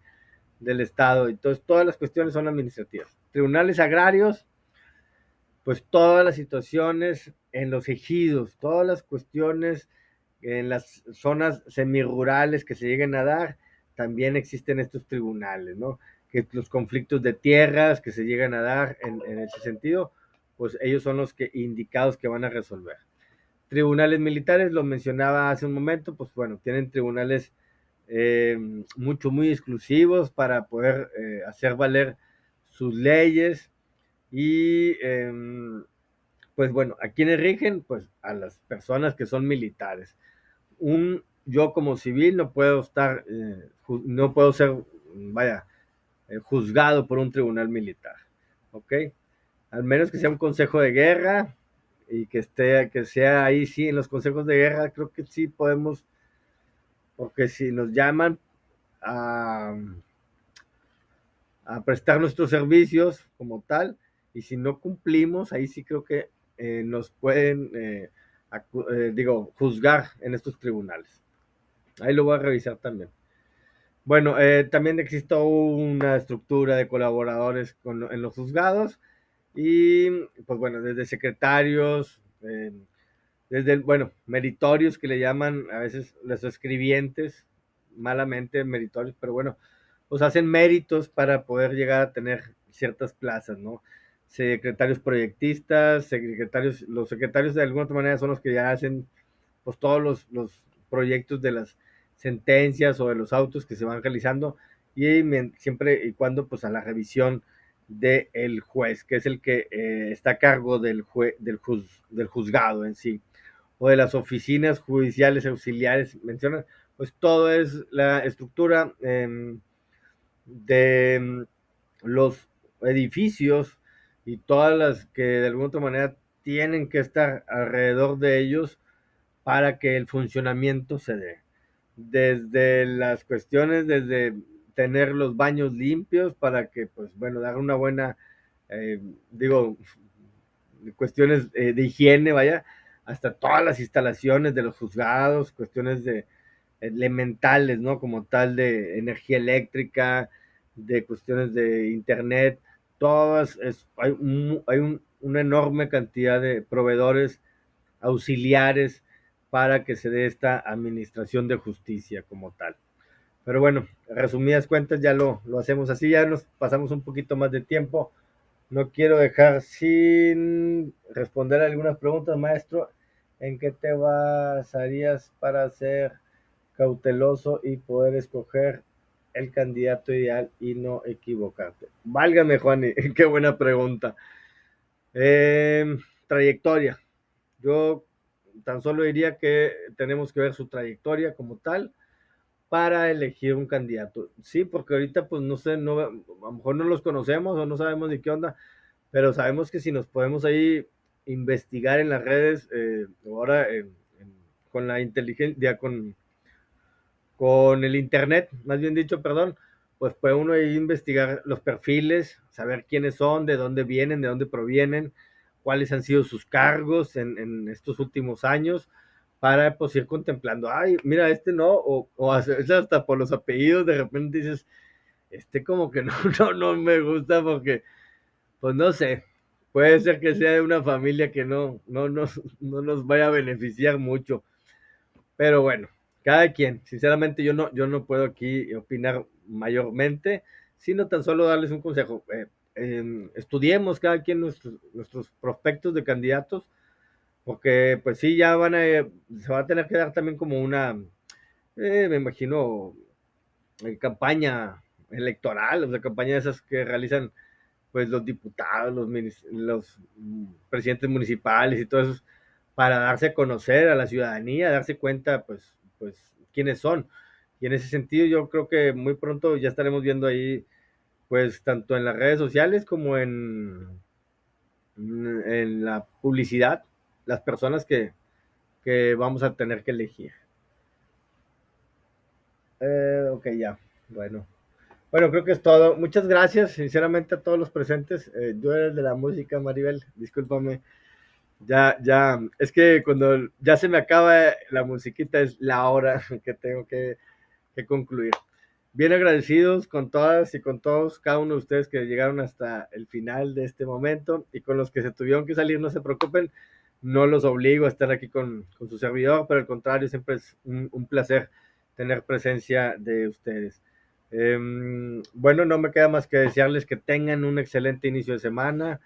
del Estado. Entonces, todas las cuestiones son administrativas. Tribunales agrarios, pues todas las situaciones en los ejidos, todas las cuestiones en las zonas semirurales que se lleguen a dar, también existen estos tribunales, ¿no? Que los conflictos de tierras que se llegan a dar en ese sentido, pues ellos son los que indicados que van a resolver. Tribunales militares, lo mencionaba hace un momento, pues bueno, tienen tribunales eh, muy exclusivos para poder hacer valer sus leyes y pues bueno, ¿a quiénes rigen? Pues a las personas que son militares. Yo como civil no puedo no puedo ser, vaya, juzgado por un tribunal militar, ¿ok? Al menos que sea un consejo de guerra y que sea ahí sí, en los consejos de guerra creo que sí podemos, porque si nos llaman a, a prestar nuestros servicios como tal, y si no cumplimos, ahí sí creo que nos pueden, juzgar en estos tribunales. Ahí lo voy a revisar también. Bueno, también existe una estructura de colaboradores en los juzgados y, pues bueno, desde secretarios, desde, bueno, meritorios que le llaman a veces los escribientes, malamente meritorios, pero bueno, pues hacen méritos para poder llegar a tener ciertas plazas, ¿no? Secretarios proyectistas, los secretarios de alguna otra manera son los que ya hacen pues todos los proyectos de las sentencias o de los autos que se van realizando y siempre y cuando pues a la revisión del juez, que es el que está a cargo del juzgado en sí, o de las oficinas judiciales auxiliares, mencionan, pues todo es la estructura de los edificios y todas las que de alguna otra manera tienen que estar alrededor de ellos para que el funcionamiento se dé. Desde las cuestiones, desde tener los baños limpios para que, pues bueno, dar una buena, eh, digo, cuestiones de higiene, vaya, hasta todas las instalaciones de los juzgados, cuestiones de elementales, ¿no? Como tal de energía eléctrica, de cuestiones de internet, todas, una enorme cantidad de proveedores auxiliares para que se dé esta administración de justicia como tal. Pero bueno, resumidas cuentas, ya lo hacemos así, ya nos pasamos un poquito más de tiempo. No quiero dejar sin responder algunas preguntas, maestro. ¿En qué te basarías para ser cauteloso y poder escoger el candidato ideal y no equivocarte? Válgame, Juan, qué buena pregunta. Trayectoria. Yo tan solo diría que tenemos que ver su trayectoria como tal para elegir un candidato. Sí, porque ahorita pues no sé, no, a lo mejor no los conocemos o no sabemos ni qué onda, pero sabemos que si nos podemos ahí investigar en las redes, ahora con la inteligencia, con el internet, más bien dicho, perdón, pues puede uno ahí investigar los perfiles, saber quiénes son, de dónde vienen, de dónde provienen, cuáles han sido sus cargos en estos últimos años, para pues ir contemplando, ay, mira, este no, o hasta por los apellidos, de repente dices, este como que no, no me gusta porque pues no sé, puede ser que sea de una familia que no nos vaya a beneficiar mucho, pero bueno, cada quien, sinceramente yo no puedo aquí opinar mayormente, sino tan solo darles un consejo. Estudiemos cada quien nuestros prospectos de candidatos, porque pues sí, se va a tener que dar también como una, me imagino, campaña electoral, o sea, campaña de esas que realizan pues los diputados, los presidentes municipales y todo eso, para darse a conocer a la ciudadanía, darse cuenta pues quiénes son. Y en ese sentido yo creo que muy pronto ya estaremos viendo ahí, pues tanto en las redes sociales como en la publicidad, las personas que vamos a tener que elegir. Ok, ya, bueno. Bueno, creo que es todo. Muchas gracias, sinceramente, a todos los presentes. Yo era el de la música, Maribel, discúlpame. Ya, es que cuando ya se me acaba la musiquita es la hora que tengo que concluir. Bien agradecidos con todas y con todos, cada uno de ustedes que llegaron hasta el final de este momento y con los que se tuvieron que salir, no se preocupen, no los obligo a estar aquí con su servidor, pero al contrario, siempre es un placer tener presencia de ustedes. Bueno, no me queda más que desearles que tengan un excelente inicio de semana,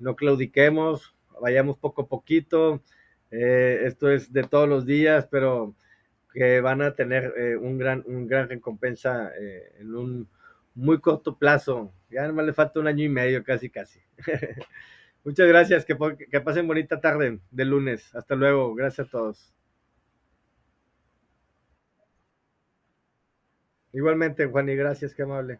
no claudiquemos, vayamos poco a poquito. Esto es de todos los días, pero que van a tener un gran recompensa en un muy corto plazo. Ya nomás le falta un año y medio, casi, casi. Muchas gracias, que pasen bonita tarde de lunes. Hasta luego, gracias a todos. Igualmente, Juan, y gracias, qué amable.